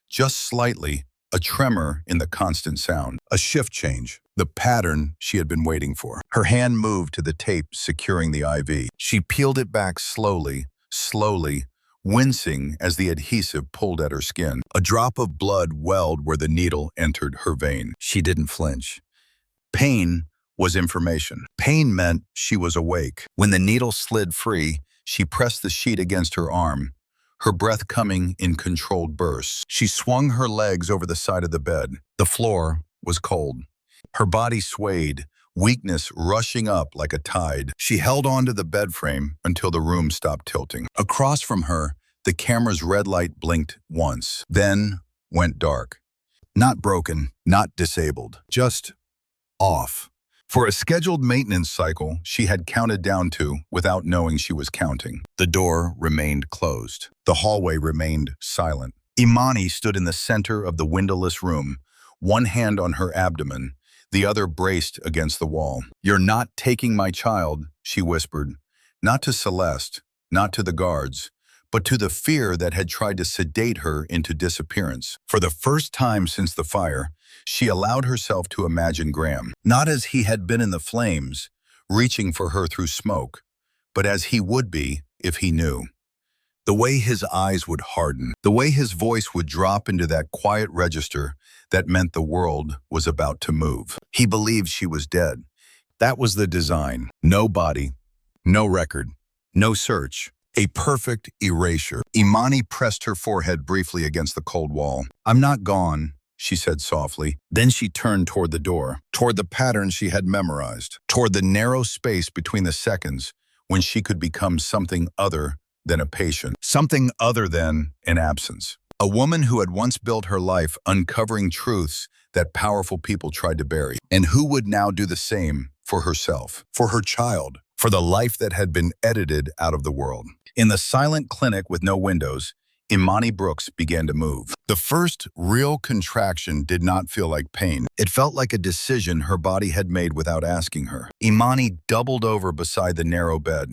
Just slightly, a tremor in the constant sound. A shift change. The pattern she had been waiting for. Her hand moved to the tape securing the IV. She peeled it back slowly, slowly, wincing as the adhesive pulled at her skin. A drop of blood welled where the needle entered her vein. She didn't flinch. Pain was information. Pain meant she was awake. When the needle slid free, she pressed the sheet against her arm, her breath coming in controlled bursts. She swung her legs over the side of the bed. The floor was cold. Her body swayed, weakness rushing up like a tide. She held onto the bed frame until the room stopped tilting. Across from her, the camera's red light blinked once, then went dark. Not broken, not disabled, just off. For a scheduled maintenance cycle she had counted down to without knowing she was counting. The door remained closed. The hallway remained silent. Imani stood in the center of the windowless room, one hand on her abdomen, the other braced against the wall. "You're not taking my child," she whispered, not to Celeste, not to the guards, but to the fear that had tried to sedate her into disappearance. For the first time since the fire, she allowed herself to imagine Graham, not as he had been in the flames, reaching for her through smoke, but as he would be if he knew. The way his eyes would harden, the way his voice would drop into that quiet register that meant the world was about to move. He believed she was dead. That was the design. No body, no record, no search. A perfect erasure. Imani pressed her forehead briefly against the cold wall. "I'm not gone," she said softly. Then she turned toward the door, toward the pattern she had memorized, toward the narrow space between the seconds when she could become something other than a patient, something other than an absence. A woman who had once built her life uncovering truths that powerful people tried to bury, and who would now do the same for herself, for her child, for the life that had been edited out of the world. In the silent clinic with no windows, Imani Brooks began to move. The first real contraction did not feel like pain. It felt like a decision her body had made without asking her. Imani doubled over beside the narrow bed,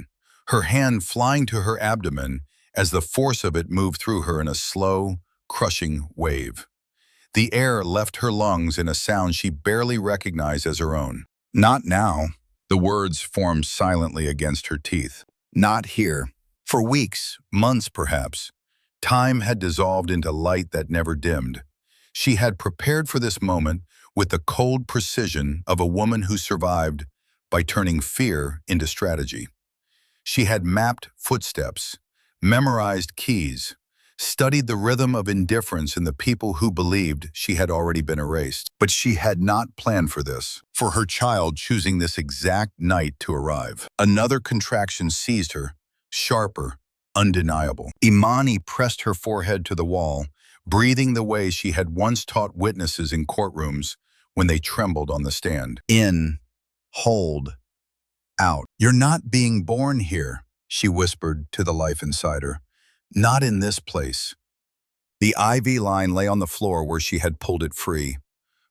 her hand flying to her abdomen as the force of it moved through her in a slow, crushing wave. The air left her lungs in a sound she barely recognized as her own. "Not now." The words formed silently against her teeth. "Not here." For weeks, months perhaps, time had dissolved into light that never dimmed. She had prepared for this moment with the cold precision of a woman who survived by turning fear into strategy. She had mapped footsteps, memorized keys, studied the rhythm of indifference in the people who believed she had already been erased. But she had not planned for this, for her child choosing this exact night to arrive. Another contraction seized her, sharper, undeniable. Imani pressed her forehead to the wall, breathing the way she had once taught witnesses in courtrooms when they trembled on the stand. In, hold, out. "You're not being born here," she whispered to the life inside her. "Not in this place." The IV line lay on the floor where she had pulled it free.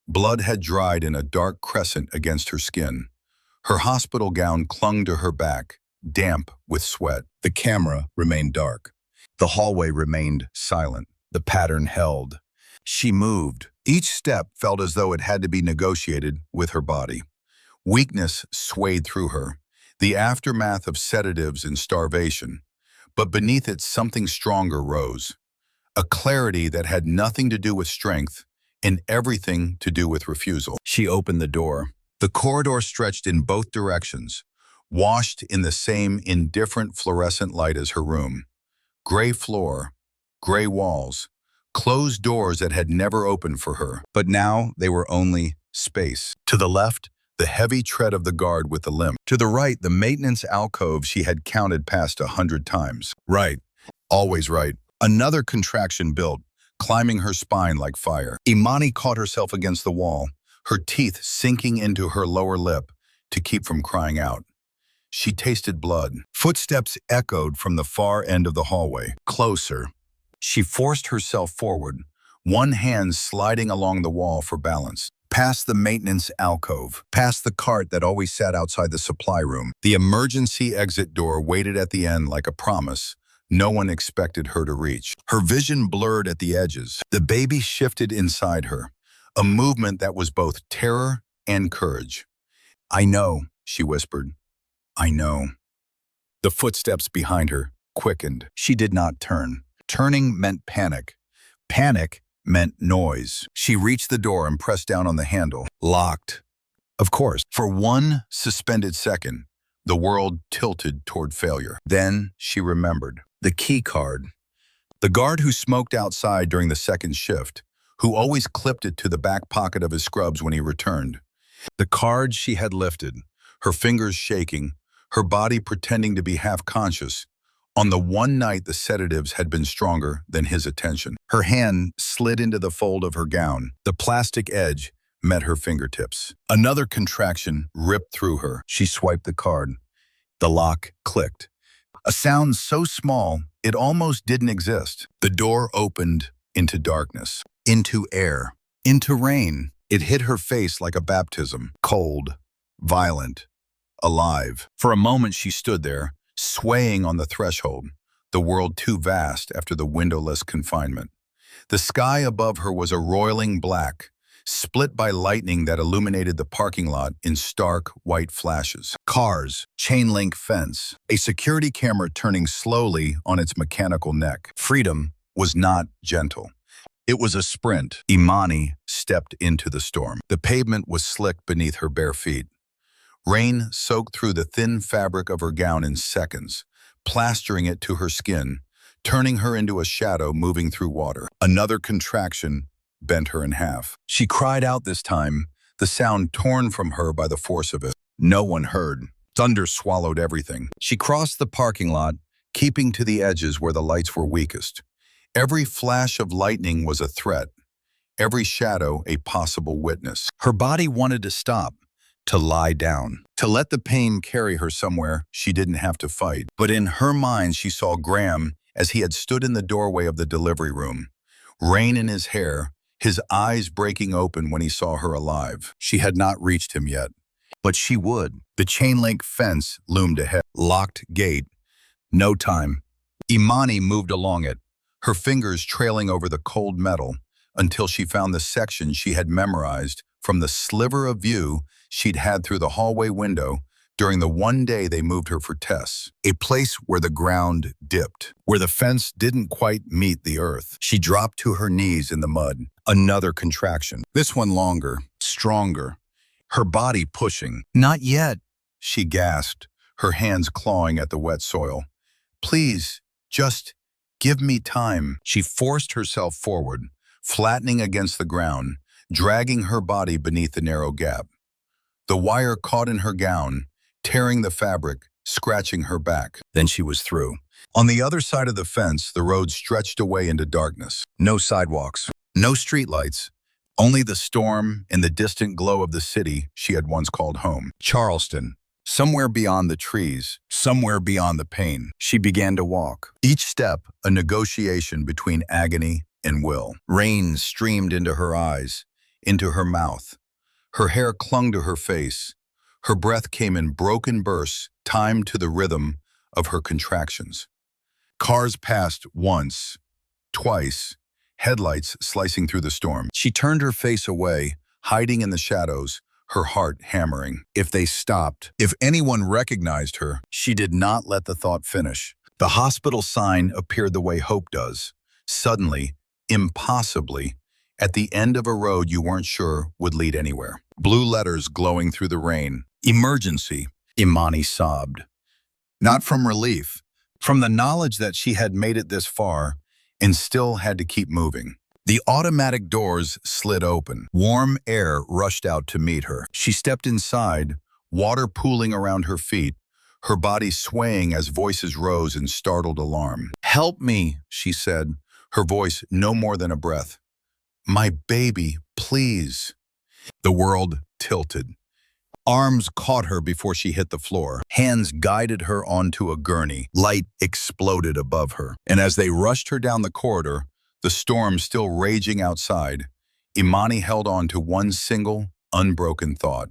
Blood had dried in a dark crescent against her skin. Her hospital gown clung to her back, damp with sweat. The camera remained dark. The hallway remained silent. The pattern held. She moved. Each step felt as though it had to be negotiated with her body. Weakness swayed through her, the aftermath of sedatives and starvation. But beneath it, something stronger rose. A clarity that had nothing to do with strength and everything to do with refusal. She opened the door. The corridor stretched in both directions, washed in the same indifferent fluorescent light as her room. Gray floor, gray walls, closed doors that had never opened for her. But now they were only space. To the left, the heavy tread of the guard with the limp. To the right, the maintenance alcove she had counted past 100 times. Right. Always right. Another contraction built, climbing her spine like fire. Imani caught herself against the wall, her teeth sinking into her lower lip to keep from crying out. She tasted blood. Footsteps echoed from the far end of the hallway. Closer. She forced herself forward, one hand sliding along the wall for balance. Past the maintenance alcove, past the cart that always sat outside the supply room. The emergency exit door waited at the end like a promise no one expected her to reach. Her vision blurred at the edges. The baby shifted inside her, a movement that was both terror and courage. "I know," she whispered. "I know." The footsteps behind her quickened. She did not turn. Turning meant panic. Panic meant noise. She reached the door and pressed down on the handle. Locked. Of course. For one suspended second, the world tilted toward failure. Then she remembered. The key card. The guard who smoked outside during the second shift, who always clipped it to the back pocket of his scrubs when he returned. The card she had lifted, her fingers shaking, her body pretending to be half-conscious, on the one night the sedatives had been stronger than his attention. Her hand slid into the fold of her gown. The plastic edge met her fingertips. Another contraction ripped through her. She swiped the card. The lock clicked. A sound so small, it almost didn't exist. The door opened into darkness, into air, into rain. It hit her face like a baptism, cold, violent, alive. For a moment she stood there, swaying on the threshold, the world too vast after the windowless confinement. The sky above her was a roiling black, split by lightning that illuminated the parking lot in stark white flashes. Cars, chain-link fence, a security camera turning slowly on its mechanical neck. Freedom was not gentle. It was a sprint. Imani stepped into the storm. The pavement was slick beneath her bare feet. Rain soaked through the thin fabric of her gown in seconds, plastering it to her skin, turning her into a shadow moving through water. Another contraction bent her in half. She cried out this time, the sound torn from her by the force of it. No one heard. Thunder swallowed everything. She crossed the parking lot, keeping to the edges where the lights were weakest. Every flash of lightning was a threat, every shadow a possible witness. Her body wanted to stop, to lie down, to let the pain carry her somewhere she didn't have to fight. But in her mind, she saw Graham as he had stood in the doorway of the delivery room, rain in his hair, his eyes breaking open when he saw her alive. She had not reached him yet, but she would. The chain-link fence loomed ahead. Locked gate. No time. Imani moved along it, her fingers trailing over the cold metal until she found the section she had memorized from the sliver of view she'd had through the hallway window during the one day they moved her for tests. A place where the ground dipped, where the fence didn't quite meet the earth. She dropped to her knees in the mud. Another contraction. This one longer, stronger. Her body pushing. Not yet, she gasped, her hands clawing at the wet soil. Please, just give me time. She forced herself forward, flattening against the ground, dragging her body beneath the narrow gap. The wire caught in her gown, tearing the fabric, scratching her back. Then she was through. On the other side of the fence, the road stretched away into darkness. No sidewalks, no streetlights, only the storm and the distant glow of the city she had once called home. Charleston, somewhere beyond the trees, somewhere beyond the pain. She began to walk. Each step, a negotiation between agony and will. Rain streamed into her eyes, into her mouth. Her hair clung to her face. Her breath came in broken bursts, timed to the rhythm of her contractions. Cars passed once, twice, headlights slicing through the storm. She turned her face away, hiding in the shadows, her heart hammering. If they stopped, if anyone recognized her, she did not let the thought finish. The hospital sign appeared the way hope does. Suddenly, impossibly, at the end of a road you weren't sure would lead anywhere. Blue letters glowing through the rain. Emergency, Imani sobbed. Not from relief, from the knowledge that she had made it this far and still had to keep moving. The automatic doors slid open. Warm air rushed out to meet her. She stepped inside, water pooling around her feet, her body swaying as voices rose in startled alarm. "Help me," she said, her voice no more than a breath. "My baby, please." The world tilted. Arms caught her before she hit the floor. Hands guided her onto a gurney. Light exploded above her. And as they rushed her down the corridor, the storm still raging outside, Imani held on to one single, unbroken thought.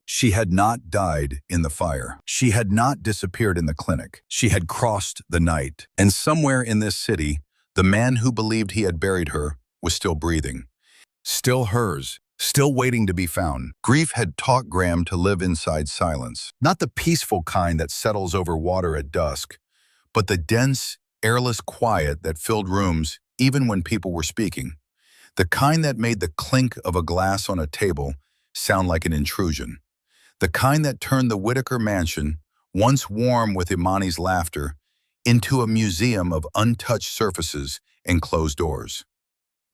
She had not died in the fire. She had not disappeared in the clinic. She had crossed the night. And somewhere in this city, the man who believed he had buried her was still breathing. Still hers. Still waiting to be found. Grief had taught Graham to live inside silence. Not the peaceful kind that settles over water at dusk, but the dense, airless quiet that filled rooms even when people were speaking. The kind that made the clink of a glass on a table sound like an intrusion. The kind that turned the Whitaker mansion, once warm with Imani's laughter, into a museum of untouched surfaces and closed doors.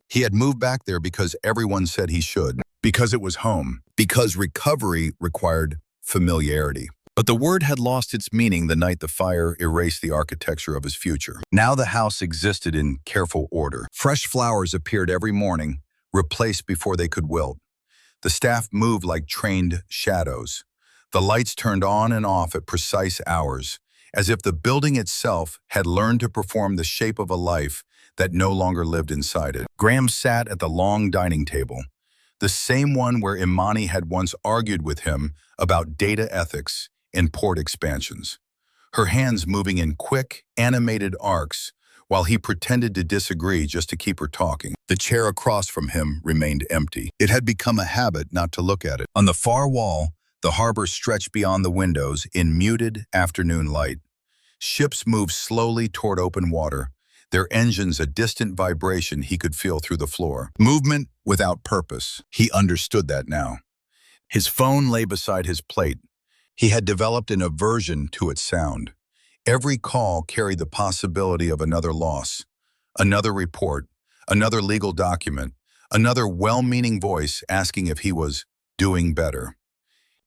He had moved back there because everyone said he should, because it was home, because recovery required familiarity. But the word had lost its meaning the night the fire erased the architecture of his future. Now the house existed in careful order. Fresh flowers appeared every morning, replaced before they could wilt. The staff moved like trained shadows. The lights turned on and off at precise hours, as if the building itself had learned to perform the shape of a life that no longer lived inside it. Graham sat at the long dining table, the same one where Imani had once argued with him about data ethics and port expansions. her hands moving in quick, animated arcs, while he pretended to disagree just to keep her talking. The chair across from him remained empty. It had become a habit not to look at it. On the far wall, the harbor stretched beyond the windows in muted afternoon light. Ships moved slowly toward open water, their engines a distant vibration he could feel through the floor. Movement without purpose. He understood that now. His phone lay beside his plate. He had developed an aversion to its sound. Every call carried the possibility of another loss, another report, another legal document, another well-meaning voice asking if he was doing better.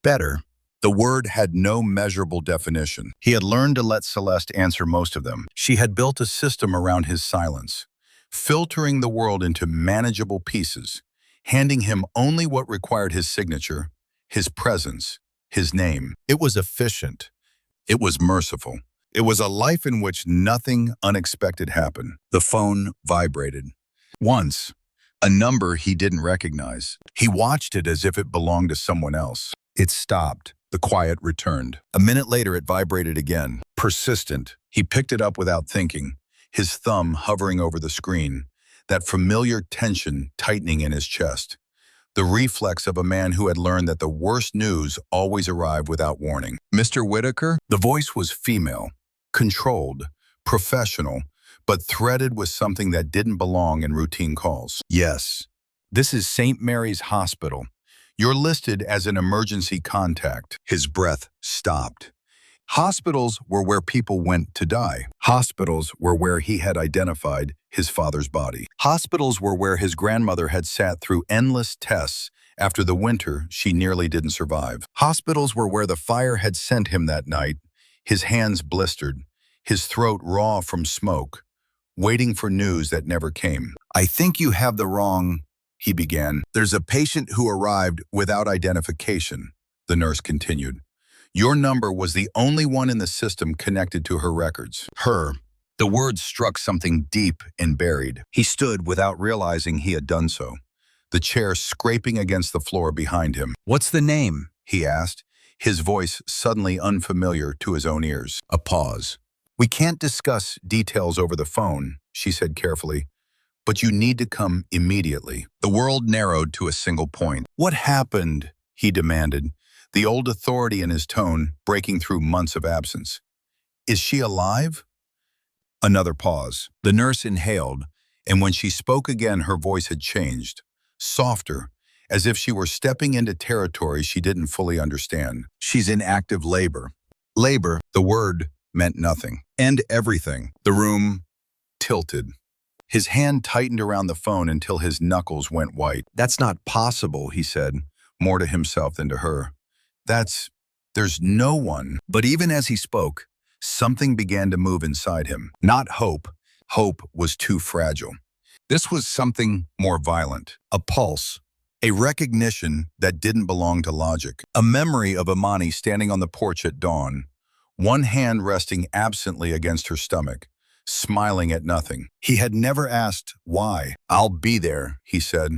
Better. The word had no measurable definition. He had learned to let Celeste answer most of them. She had built a system around his silence, filtering the world into manageable pieces, handing him only what required his signature, his presence, his name. It was efficient. It was merciful. It was a life in which nothing unexpected happened. The phone vibrated. Once, a number he didn't recognize. He watched it as if it belonged to someone else. It stopped. The quiet returned. A minute later, it vibrated again. Persistent. He picked it up without thinking, his thumb hovering over the screen, that familiar tension tightening in his chest. The reflex of a man who had learned that the worst news always arrived without warning. Mr. Whitaker? The voice was female, controlled, professional, but threaded with something that didn't belong in routine calls. Yes, this is St. Mary's Hospital. You're listed as an emergency contact. His breath stopped. Hospitals were where people went to die. Hospitals were where he had identified his father's body. Hospitals were where his grandmother had sat through endless tests after the winter she nearly didn't survive. Hospitals were where the fire had sent him that night, his hands blistered, his throat raw from smoke, waiting for news that never came. I think you have the wrong... he began. There's a patient who arrived without identification, the nurse continued. Your number was the only one in the system connected to her records. Her. The word struck something deep and buried. He stood without realizing he had done so, the chair scraping against the floor behind him. What's the name? He asked, his voice suddenly unfamiliar to his own ears. A pause. We can't discuss details over the phone, she said carefully. But you need to come immediately. The world narrowed to a single point. What happened? He demanded, the old authority in his tone breaking through months of absence. Is she alive? Another pause. The nurse inhaled, and when she spoke again, her voice had changed, softer, as if she were stepping into territory she didn't fully understand. She's in active labor. Labor, the word, meant nothing. And everything. The room tilted. His hand tightened around the phone until his knuckles went white. That's not possible, he said, more to himself than to her. There's no one. But even as he spoke, something began to move inside him. Not hope. Hope was too fragile. This was something more violent. A pulse. A recognition that didn't belong to logic. A memory of Imani standing on the porch at dawn, one hand resting absently against her stomach, smiling at nothing. He had never asked why. I'll be there, he said,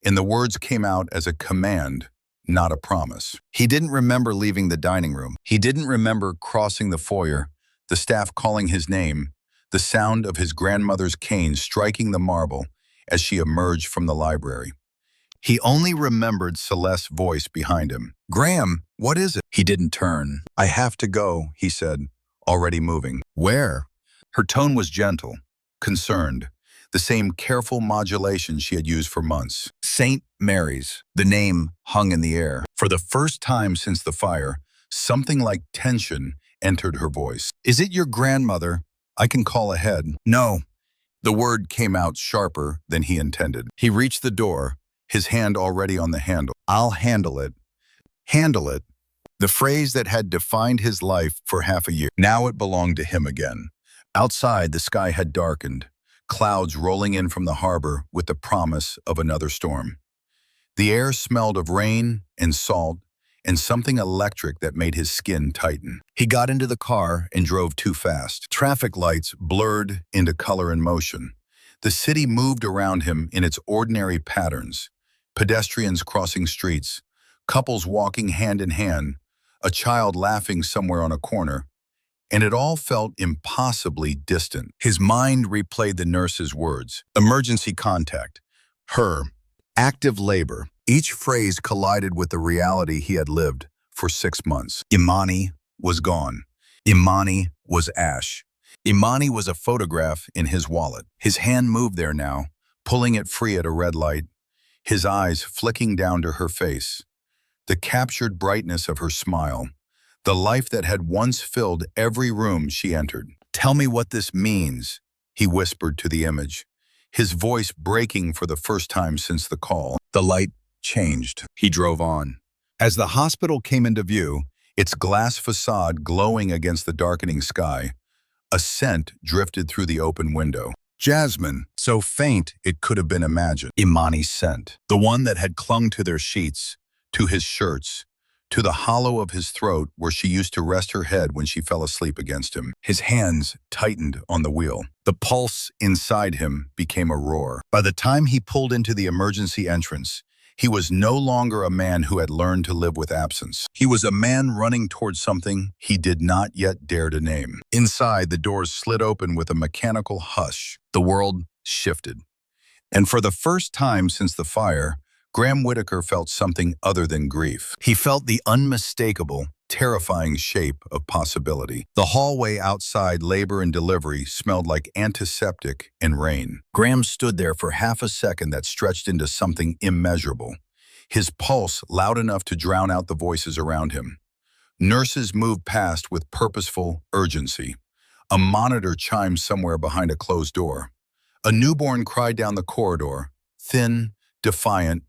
and the words came out as a command, not a promise. He didn't remember leaving the dining room. He didn't remember crossing the foyer, the staff calling his name, the sound of his grandmother's cane striking the marble as she emerged from the library. He only remembered Celeste's voice behind him. Graham, what is it? He didn't turn. I have to go, he said, already moving. Where? Her tone was gentle, concerned, the same careful modulation she had used for months. St. Mary's. The name hung in the air. For the first time since the fire, something like tension entered her voice. Is it your grandmother? I can call ahead. No. The word came out sharper than he intended. He reached the door, his hand already on the handle. I'll handle it. Handle it. The phrase that had defined his life for half a year. Now it belonged to him again. Outside, the sky had darkened, clouds rolling in from the harbor with the promise of another storm. The air smelled of rain and salt and something electric that made his skin tighten. He got into the car and drove too fast. Traffic lights blurred into color and motion. The city moved around him in its ordinary patterns. Pedestrians crossing streets, couples walking hand in hand, a child laughing somewhere on a corner, and it all felt impossibly distant. His mind replayed the nurse's words. Emergency contact. Her. Active labor. Each phrase collided with the reality he had lived for 6 months. Imani was gone. Imani was ash. Imani was a photograph in his wallet. His hand moved there now, pulling it free at a red light, his eyes flicking down to her face. The captured brightness of her smile, the life that had once filled every room she entered. "Tell me what this means," he whispered to the image, his voice breaking for the first time since the call. The light changed. He drove on. As the hospital came into view, its glass facade glowing against the darkening sky, a scent drifted through the open window. Jasmine, so faint it could have been imagined. Imani's scent, the one that had clung to their sheets, to his shirts, to the hollow of his throat where she used to rest her head when she fell asleep against him. His hands tightened on the wheel. The pulse inside him became a roar. By the time he pulled into the emergency entrance, he was no longer a man who had learned to live with absence. He was a man running towards something he did not yet dare to name. Inside, the doors slid open with a mechanical hush. The world shifted. And for the first time since the fire, Graham Whitaker felt something other than grief. He felt the unmistakable, terrifying shape of possibility. The hallway outside labor and delivery smelled like antiseptic and rain. Graham stood there for half a second that stretched into something immeasurable, his pulse loud enough to drown out the voices around him. Nurses moved past with purposeful urgency. A monitor chimed somewhere behind a closed door. A newborn cried down the corridor, thin, defiant,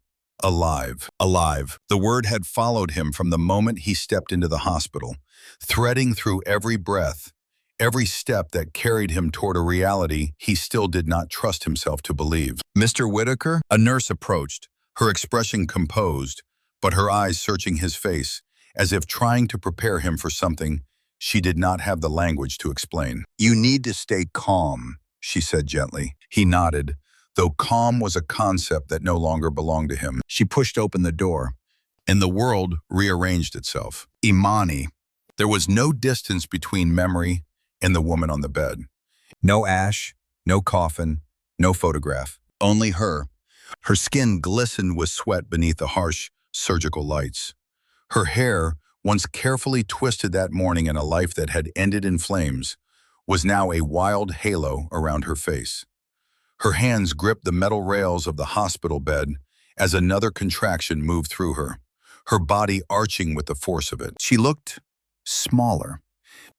alive. Alive. The word had followed him from the moment he stepped into the hospital, threading through every breath, every step that carried him toward a reality he still did not trust himself to believe. "Mr. Whitaker?" A nurse approached, her expression composed, but her eyes searching his face, as if trying to prepare him for something she did not have the language to explain. "You need to stay calm," she said gently. He nodded, though calm was a concept that no longer belonged to him. She pushed open the door, and the world rearranged itself. Imani. There was no distance between memory and the woman on the bed. No ash, no coffin, no photograph. Only her. Her skin glistened with sweat beneath the harsh surgical lights. Her hair, once carefully twisted that morning in a life that had ended in flames, was now a wild halo around her face. Her hands gripped the metal rails of the hospital bed as another contraction moved through her, her body arching with the force of it. She looked smaller,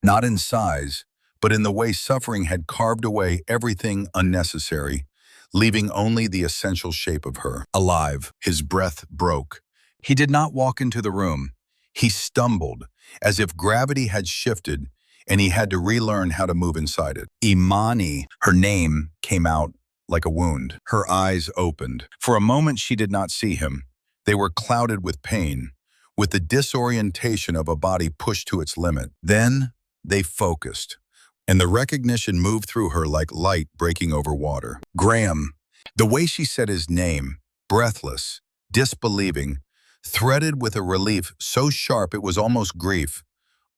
not in size, but in the way suffering had carved away everything unnecessary, leaving only the essential shape of her. Alive, his breath broke. He did not walk into the room. He stumbled, as if gravity had shifted and he had to relearn how to move inside it. Imani, her name, came out like a wound. Her eyes opened. For a moment she did not see him. They were clouded with pain, with the disorientation of a body pushed to its limit. Then they focused, and the recognition moved through her like light breaking over water. Graham. The way she said his name, breathless, disbelieving, threaded with a relief so sharp it was almost grief,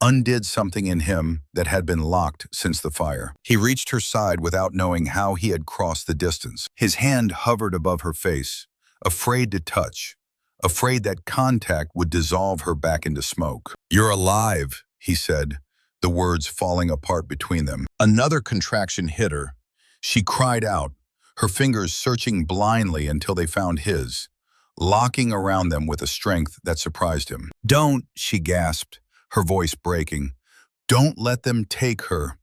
undid something in him that had been locked since the fire. He reached her side without knowing how he had crossed the distance. His hand hovered above her face, afraid to touch, afraid that contact would dissolve her back into smoke. "You're alive," he said, the words falling apart between them. Another contraction hit her. She cried out, her fingers searching blindly until they found his, locking around them with a strength that surprised him. "Don't," she gasped, her voice breaking. "Don't let them take her."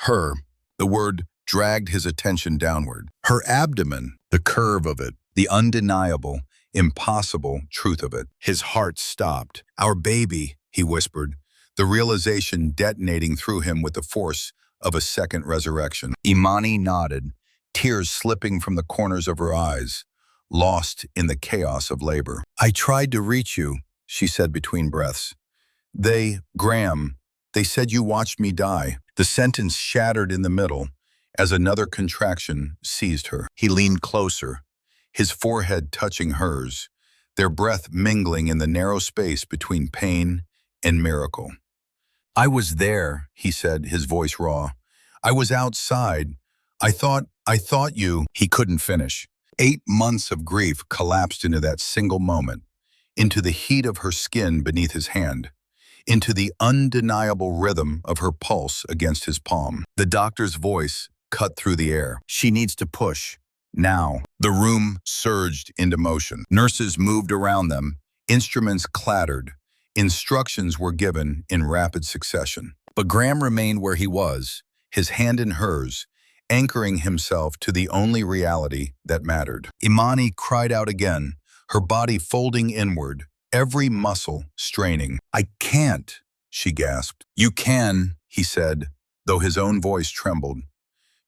Her. The word dragged his attention downward. Her abdomen, the curve of it, the undeniable, impossible truth of it. His heart stopped. "Our baby," he whispered, the realization detonating through him with the force of a second resurrection. Imani nodded, tears slipping from the corners of her eyes, lost in the chaos of labor. "I tried to reach you," she said between breaths. Graham, they said you watched me die." The sentence shattered in the middle as another contraction seized her. He leaned closer, his forehead touching hers, their breath mingling in the narrow space between pain and miracle. "I was there," he said, his voice raw. "I was outside. I thought you—" He couldn't finish. 8 months of grief collapsed into that single moment, into the heat of her skin beneath his hand, into the undeniable rhythm of her pulse against his palm. The doctor's voice cut through the air. "She needs to push. Now." The room surged into motion. Nurses moved around them. Instruments clattered. Instructions were given in rapid succession. But Graham remained where he was, his hand in hers, anchoring himself to the only reality that mattered. Imani cried out again, her body folding inward, every muscle straining. "I can't," she gasped. "You can," he said, though his own voice trembled.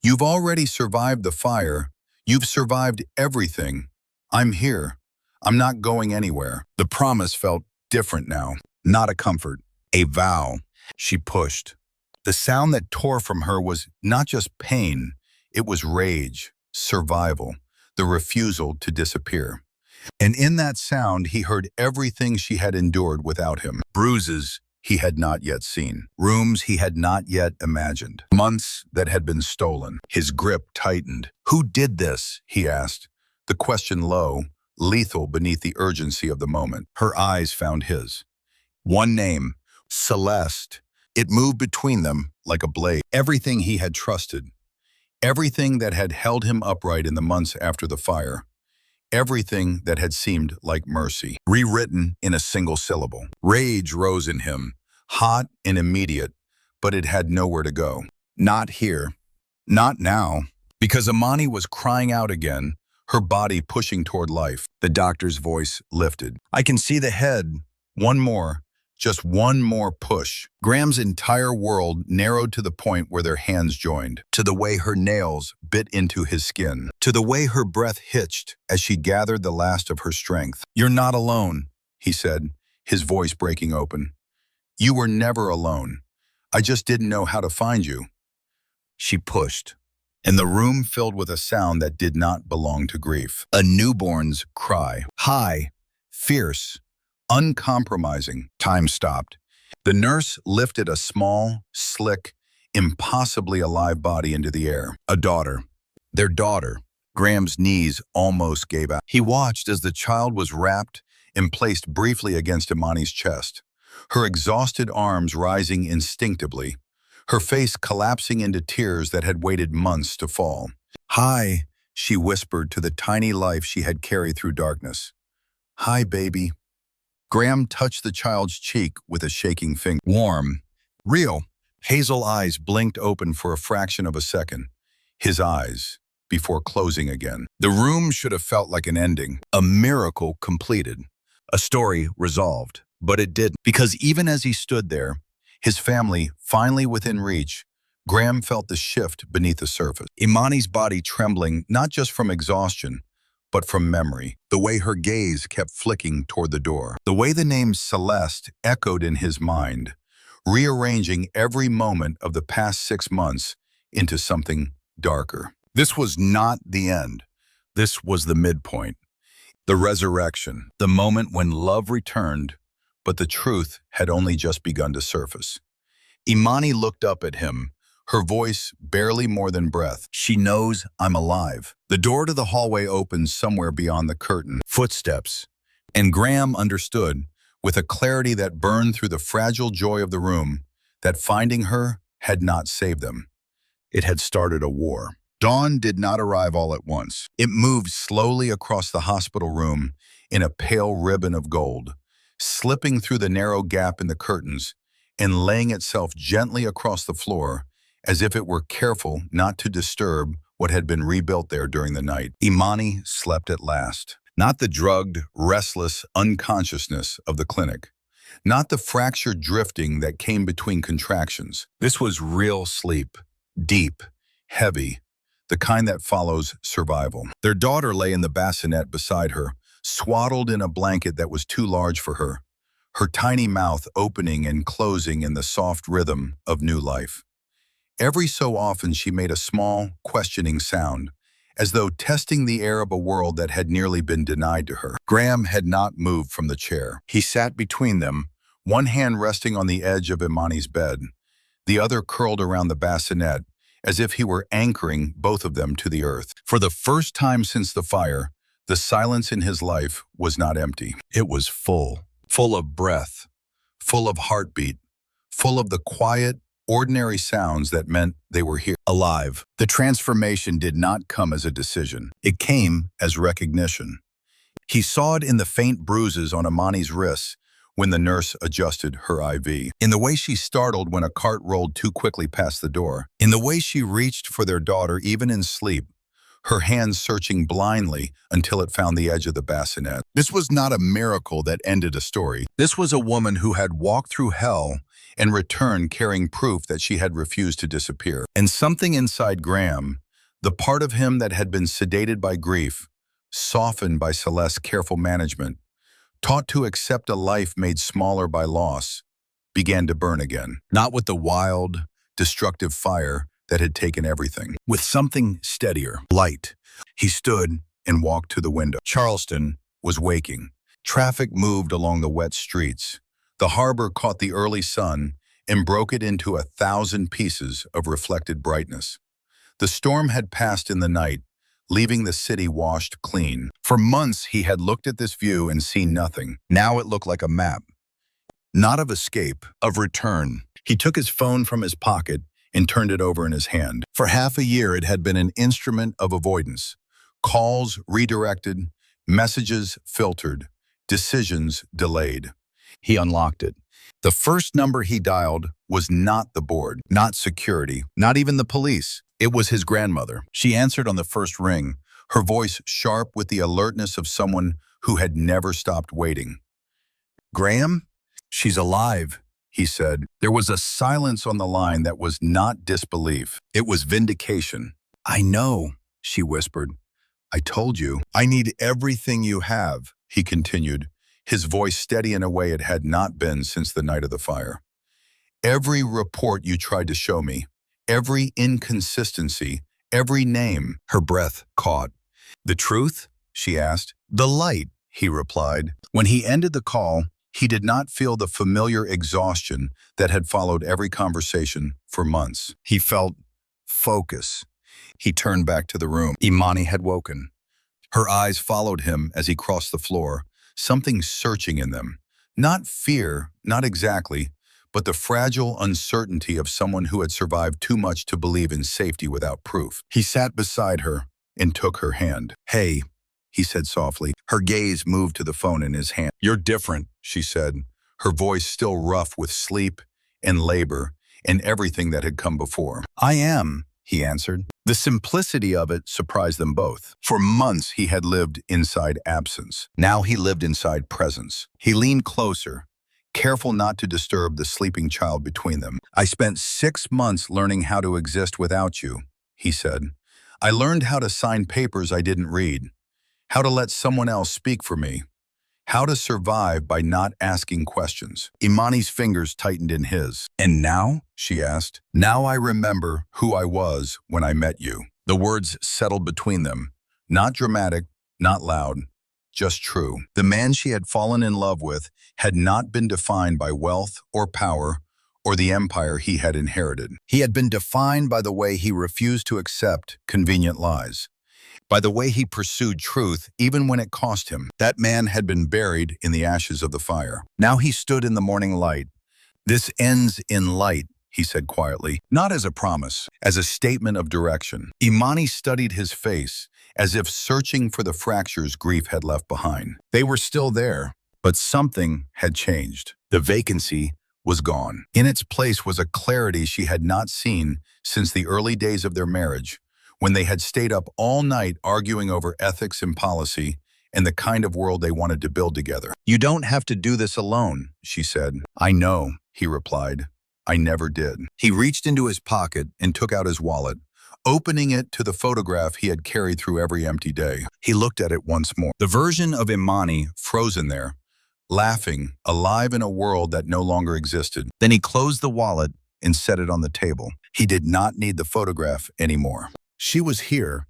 "You've already survived the fire. You've survived everything. I'm here. I'm not going anywhere." The promise felt different now, not a comfort, a vow. She pushed. The sound that tore from her was not just pain, it was rage, survival, the refusal to disappear. And in that sound, he heard everything she had endured without him. Bruises he had not yet seen. Rooms he had not yet imagined. Months that had been stolen. His grip tightened. "Who did this?" he asked, the question low, lethal beneath the urgency of the moment. Her eyes found his. One name, Celeste. It moved between them like a blade. Everything he had trusted. Everything that had held him upright in the months after the fire. Everything that had seemed like mercy, rewritten in a single syllable. Rage rose in him, hot and immediate, but it had nowhere to go. Not here. Not now. Because Imani was crying out again, her body pushing toward life. The doctor's voice lifted. "I can see the head. One more. Just one more push." Graham's entire world narrowed to the point where their hands joined, to the way her nails bit into his skin, to the way her breath hitched as she gathered the last of her strength. "You're not alone," he said, his voice breaking open. "You were never alone. I just didn't know how to find you." She pushed, and the room filled with a sound that did not belong to grief. A newborn's cry. High, fierce, uncompromising. Time stopped. The nurse lifted a small, slick, impossibly alive body into the air. A daughter. Their daughter. Graham's knees almost gave out. He watched as the child was wrapped and placed briefly against Imani's chest, her exhausted arms rising instinctively, her face collapsing into tears that had waited months to fall. "Hi," she whispered to the tiny life she had carried through darkness. "Hi, baby." Graham touched the child's cheek with a shaking finger. Warm, real. Hazel eyes blinked open for a fraction of a second. His eyes, before closing again. The room should have felt like an ending, a miracle completed, a story resolved. But it didn't, because even as he stood there, his family finally within reach, Graham felt the shift beneath the surface. Imani's body trembling not just from exhaustion, but from memory. The way her gaze kept flicking toward the door. The way the name Celeste echoed in his mind, rearranging every moment of the past 6 months into something darker. This was not the end. This was the midpoint. The resurrection. The moment when love returned, but the truth had only just begun to surface. Imani looked up at him, her voice barely more than breath. "She knows I'm alive." The door to the hallway opened somewhere beyond the curtain. Footsteps. And Graham understood, with a clarity that burned through the fragile joy of the room, that finding her had not saved them. It had started a war. Dawn did not arrive all at once. It moved slowly across the hospital room in a pale ribbon of gold, slipping through the narrow gap in the curtains and laying itself gently across the floor as if it were careful not to disturb what had been rebuilt there during the night. Imani slept at last. Not the drugged, restless unconsciousness of the clinic. Not the fractured drifting that came between contractions. This was real sleep. Deep, heavy, the kind that follows survival. Their daughter lay in the bassinet beside her, swaddled in a blanket that was too large for her, her tiny mouth opening and closing in the soft rhythm of new life. Every so often she made a small, questioning sound, as though testing the air of a world that had nearly been denied to her. Graham had not moved from the chair. He sat between them, one hand resting on the edge of Imani's bed, the other curled around the bassinet, as if he were anchoring both of them to the earth. For the first time since the fire, the silence in his life was not empty. It was full of breath, full of heartbeat, full of the quiet, ordinary sounds that meant they were here, alive. The transformation did not come as a decision. It came as recognition. He saw it in the faint bruises on Imani's wrists when the nurse adjusted her IV, in the way she startled when a cart rolled too quickly past the door, in the way she reached for their daughter even in sleep, her hands searching blindly until it found the edge of the bassinet. This was not a miracle that ended a story. This was a woman who had walked through hell and returned carrying proof that she had refused to disappear. And something inside Graham, the part of him that had been sedated by grief, softened by Celeste's careful management, taught to accept a life made smaller by loss, began to burn again. Not with the wild, destructive fire that had taken everything. With something steadier, light, he stood and walked to the window. Charleston was waking. Traffic moved along the wet streets. The harbor caught the early sun and broke it into 1,000 pieces of reflected brightness. The storm had passed in the night, leaving the city washed clean. For months, he had looked at this view and seen nothing. Now it looked like a map. Not of escape, of return. He took his phone from his pocket and turned it over in his hand. For half a year, it had been an instrument of avoidance. Calls redirected, messages filtered, decisions delayed. He unlocked it. The first number he dialed was not the board, not security, not even the police. It was his grandmother. She answered on the first ring, her voice sharp with the alertness of someone who had never stopped waiting. "Graham? She's alive," he said. There was a silence on the line that was not disbelief. It was vindication. "I know," she whispered. "I told you. I need everything you have," he continued, his voice steady in a way it had not been since the night of the fire. "Every report you tried to show me, every inconsistency, every name." Her breath caught. "The truth?" she asked. "The light," he replied. When he ended the call, he did not feel the familiar exhaustion that had followed every conversation for months. He felt focus. He turned back to the room. Imani had woken. Her eyes followed him as he crossed the floor, something searching in them. Not fear, not exactly, but the fragile uncertainty of someone who had survived too much to believe in safety without proof. He sat beside her and took her hand. "Hey," he said softly. Her gaze moved to the phone in his hand. "You're different," she said, her voice still rough with sleep and labor and everything that had come before. "I am," he answered. The simplicity of it surprised them both. For months he had lived inside absence. Now he lived inside presence. He leaned closer, careful not to disturb the sleeping child between them. "I spent 6 months learning how to exist without you," he said. "I learned how to sign papers I didn't read, how to let someone else speak for me, how to survive by not asking questions." Imani's fingers tightened in his. "And now?" she asked. "Now I remember who I was when I met you." The words settled between them. Not dramatic, not loud, just true. The man she had fallen in love with had not been defined by wealth or power or the empire he had inherited. He had been defined by the way he refused to accept convenient lies, by the way he pursued truth even when it cost him. That man had been buried in the ashes of the fire. Now he stood in the morning light. "This ends in light," he said quietly, not as a promise, as a statement of direction. Imani studied his face, as if searching for the fractures grief had left behind. They were still there, but something had changed. The vacancy was gone. In its place was a clarity she had not seen since the early days of their marriage, when they had stayed up all night arguing over ethics and policy and the kind of world they wanted to build together. "You don't have to do this alone," she said. "I know," he replied. "I never did." He reached into his pocket and took out his wallet, opening it to the photograph he had carried through every empty day. He looked at it once more. The version of Imani frozen there, laughing, alive in a world that no longer existed. Then he closed the wallet and set it on the table. He did not need the photograph anymore. She was here,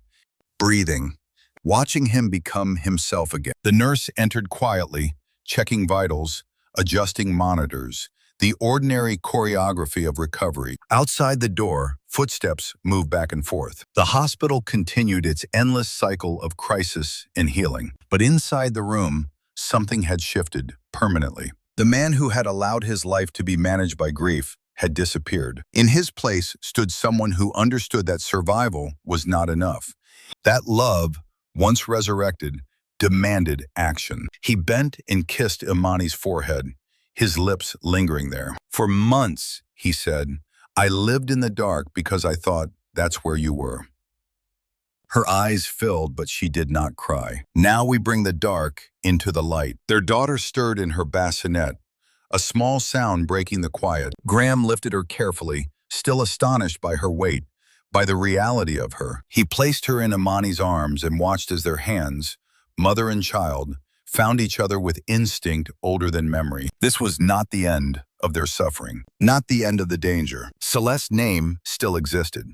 breathing, watching him become himself again. The nurse entered quietly, checking vitals, adjusting monitors, the ordinary choreography of recovery. Outside the door, footsteps moved back and forth. The hospital continued its endless cycle of crisis and healing. But inside the room, something had shifted permanently. The man who had allowed his life to be managed by grief had disappeared. In his place stood someone who understood that survival was not enough. That love, once resurrected, demanded action. He bent and kissed Imani's forehead, his lips lingering there. "For months," he said, "I lived in the dark because I thought that's where you were." Her eyes filled, but she did not cry. "Now we bring the dark into the light." Their daughter stirred in her bassinet, a small sound breaking the quiet. Graham lifted her carefully, still astonished by her weight, by the reality of her. He placed her in Imani's arms and watched as their hands, mother and child, found each other with instinct older than memory. This was not the end of their suffering, not the end of the danger. Celeste's name still existed.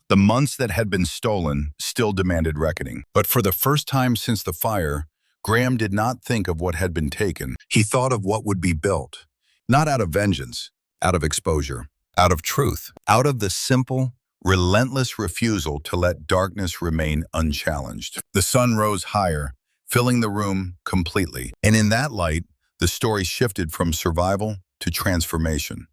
The months that had been stolen still demanded reckoning. But for the first time since the fire, Graham did not think of what had been taken. He thought of what would be built, not out of vengeance, out of exposure, out of truth, out of the simple, relentless refusal to let darkness remain unchallenged. The sun rose higher, filling the room completely. And in that light, the story shifted from survival to transformation.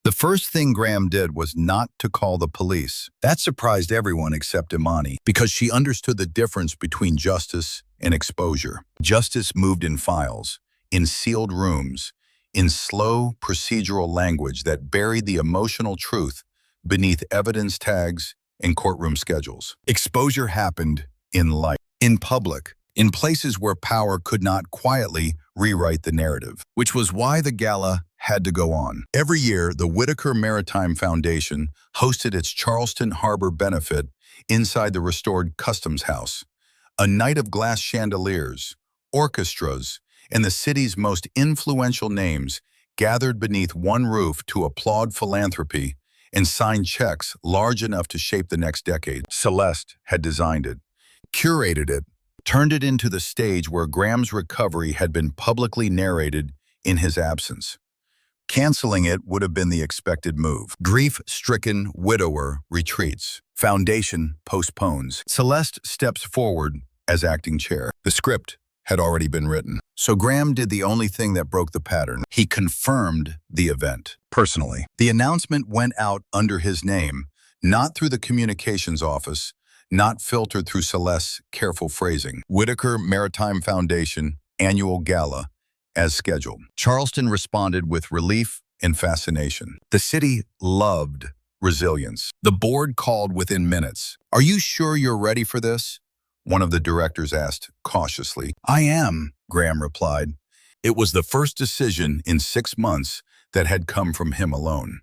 The first thing Graham did was not to call the police. That surprised everyone except Imani, because she understood the difference between justice and exposure. Justice moved in files, in sealed rooms, in slow procedural language that buried the emotional truth beneath evidence tags and courtroom schedules. Exposure happened in light, in public, in places where power could not quietly rewrite the narrative, which was why the gala had to go on. Every year, the Whitaker Maritime Foundation hosted its Charleston Harbor benefit inside the restored Customs House, a night of glass chandeliers, orchestras, and the city's most influential names gathered beneath one roof to applaud philanthropy and sign checks large enough to shape the next decade. Celeste had designed it, curated it, turned it into the stage where Graham's recovery had been publicly narrated in his absence. Canceling it would have been the expected move. Grief-stricken widower retreats. Foundation postpones. Celeste steps forward as acting chair. The script had already been written. So Graham did the only thing that broke the pattern. He confirmed the event personally. The announcement went out under his name, not through the communications office, not filtered through Celeste's careful phrasing. Whitaker Maritime Foundation Annual Gala, as scheduled. Charleston responded with relief and fascination. The city loved resilience. The board called within minutes. "Are you sure you're ready for this?" one of the directors asked cautiously. "I am," Graham replied. It was the first decision in 6 months that had come from him alone.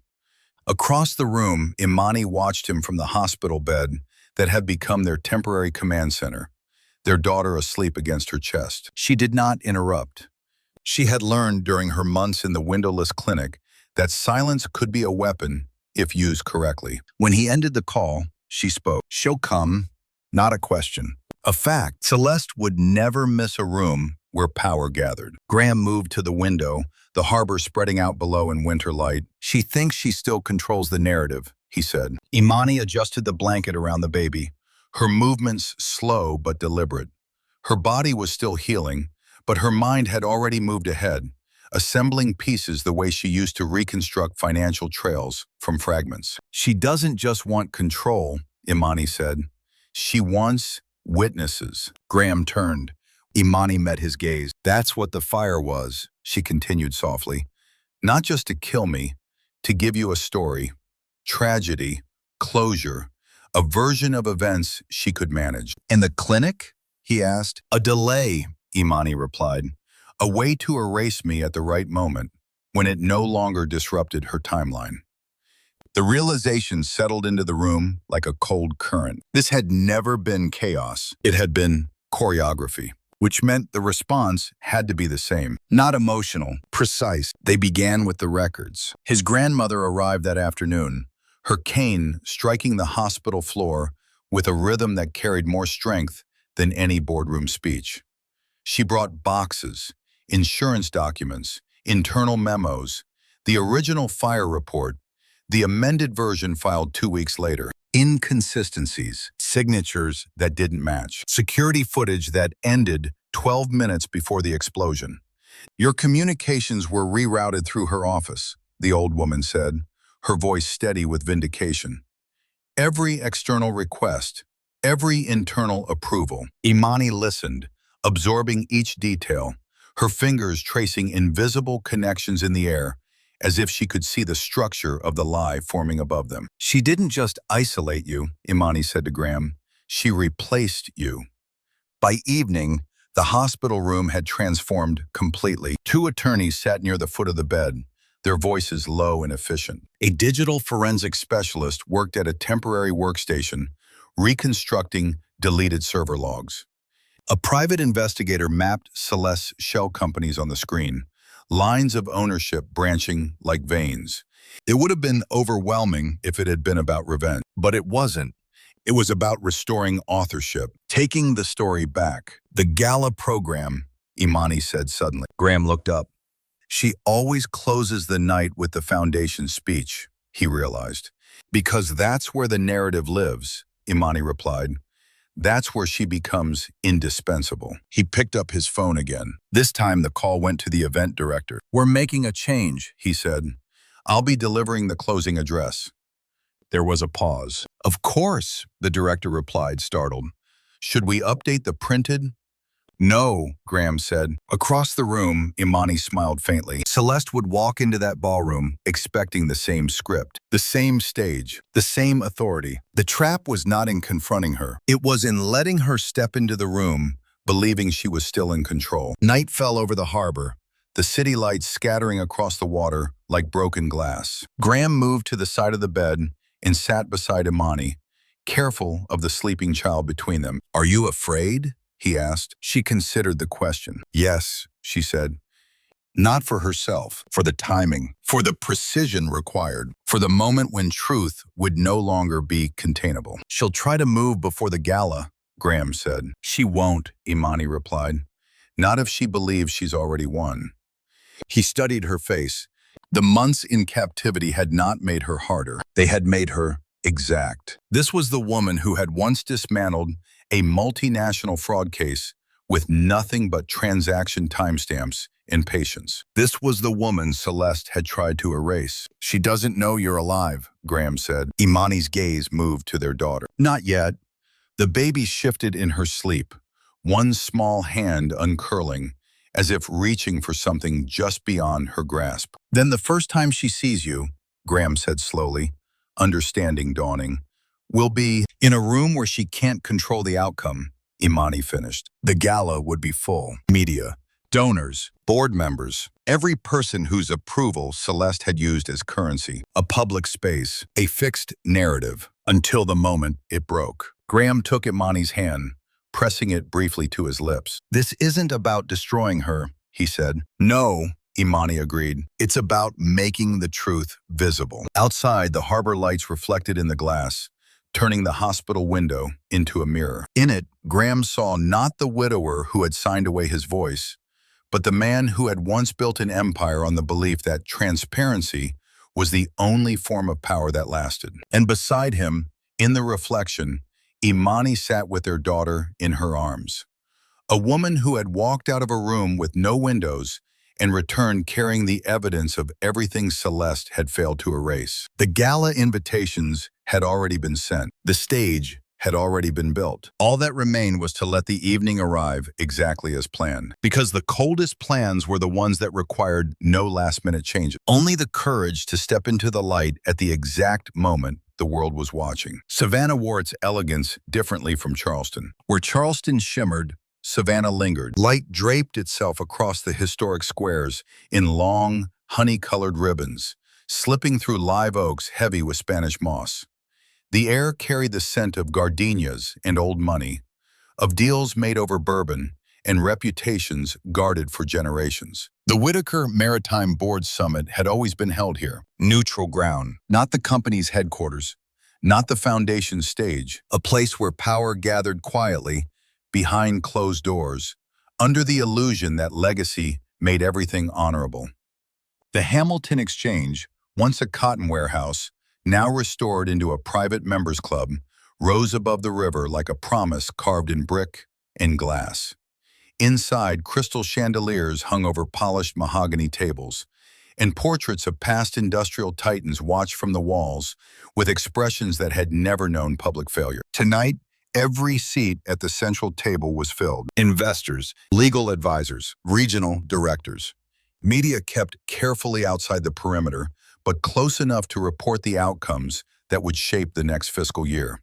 Across the room, Imani watched him from the hospital bed that had become their temporary command center, their daughter asleep against her chest. She did not interrupt. She had learned during her months in the windowless clinic that silence could be a weapon if used correctly. When he ended the call, she spoke. "She'll come," not a question. A fact. Celeste would never miss a room where power gathered. Graham moved to the window, the harbor spreading out below in winter light. "She thinks she still controls the narrative," he said. Imani adjusted the blanket around the baby, her movements slow but deliberate. Her body was still healing, but her mind had already moved ahead, assembling pieces the way she used to reconstruct financial trails from fragments. "She doesn't just want control," Imani said. "She wants witnesses." Graham turned. Imani met his gaze. "That's what the fire was," she continued softly. "Not just to kill me, to give you a story, tragedy, closure, a version of events she could manage." "In the clinic?" he asked. "A delay," Imani replied. "A way to erase me at the right moment, when it no longer disrupted her timeline." The realization settled into the room like a cold current. This had never been chaos. It had been choreography, which meant the response had to be the same. Not emotional, precise. They began with the records. His grandmother arrived that afternoon, her cane striking the hospital floor with a rhythm that carried more strength than any boardroom speech. She brought boxes, insurance documents, internal memos, the original fire report, the amended version filed 2 weeks later. Inconsistencies, signatures that didn't match, security footage that ended 12 minutes before the explosion. Your communications were rerouted through her office, the old woman said, her voice steady with vindication. Every external request, every internal approval. Imani listened, absorbing each detail, her fingers tracing invisible connections in the air, as if she could see the structure of the lie forming above them. She didn't just isolate you, Imani said to Graham. She replaced you. By evening, the hospital room had transformed completely. 2 attorneys sat near the foot of the bed, their voices low and efficient. A digital forensic specialist worked at a temporary workstation, reconstructing deleted server logs. A private investigator mapped Celeste's shell companies on the screen, lines of ownership branching like veins. It would have been overwhelming if it had been about revenge, but it wasn't. It was about restoring authorship, taking the story back. The gala program, Imani said suddenly. Graham looked up. She always closes the night with the foundation speech, he realized. Because that's where the narrative lives, Imani replied. That's where she becomes indispensable. He picked up his phone again. This time the call went to the event director. We're making a change, he said. I'll be delivering the closing address. There was a pause. Of course, the director replied, startled. Should we update the printed? No, Graham said. Across the room, Imani smiled faintly. Celeste would walk into that ballroom, expecting the same script, the same stage, the same authority. The trap was not in confronting her. It was in letting her step into the room, believing she was still in control. Night fell over the harbor, the city lights scattering across the water like broken glass. Graham moved to the side of the bed and sat beside Imani, careful of the sleeping child between them. Are you afraid? He asked. She considered the question. Yes, she said. Not for herself, for the timing, for the precision required, for the moment when truth would no longer be containable. She'll try to move before the gala, Graham said. She won't, Imani replied. Not if she believes she's already won. He studied her face. The months in captivity had not made her harder. They had made her exact. This was the woman who had once dismantled a multinational fraud case with nothing but transaction timestamps and patience. This was the woman Celeste had tried to erase. She doesn't know you're alive, Graham said. Imani's gaze moved to their daughter. Not yet. The baby shifted in her sleep, one small hand uncurling, as if reaching for something just beyond her grasp. Then the first time she sees you, Graham said slowly, understanding dawning, will be in a room where she can't control the outcome, Imani finished. The gala would be full. Media, donors, board members, every person whose approval Celeste had used as currency. A public space, a fixed narrative, until the moment it broke. Graham took Imani's hand, pressing it briefly to his lips. This isn't about destroying her, he said. No, Imani agreed. It's about making the truth visible. Outside, the harbor lights reflected in the glass, turning the hospital window into a mirror. In it, Graham saw not the widower who had signed away his voice, but the man who had once built an empire on the belief that transparency was the only form of power that lasted. And beside him, in the reflection, Imani sat with their daughter in her arms. A woman who had walked out of a room with no windows and returned carrying the evidence of everything Celeste had failed to erase. The gala invitations had already been sent. The stage had already been built. All that remained was to let the evening arrive exactly as planned. Because the coldest plans were the ones that required no last-minute changes. Only the courage to step into the light at the exact moment the world was watching. Savannah wore its elegance differently from Charleston. Where Charleston shimmered, Savannah lingered. Light draped itself across the historic squares in long, honey-colored ribbons, slipping through live oaks heavy with Spanish moss. The air carried the scent of gardenias and old money, of deals made over bourbon and reputations guarded for generations. The Whitaker Maritime Board Summit had always been held here, neutral ground, not the company's headquarters, not the foundation stage, a place where power gathered quietly behind closed doors, under the illusion that legacy made everything honorable. The Hamilton Exchange, once a cotton warehouse, now restored into a private members club, rose above the river like a promise carved in brick and glass. Inside, crystal chandeliers hung over polished mahogany tables, and portraits of past industrial titans watched from the walls with expressions that had never known public failure. Tonight, every seat at the central table was filled. Investors, legal advisors, regional directors. Media kept carefully outside the perimeter, but close enough to report the outcomes that would shape the next fiscal year.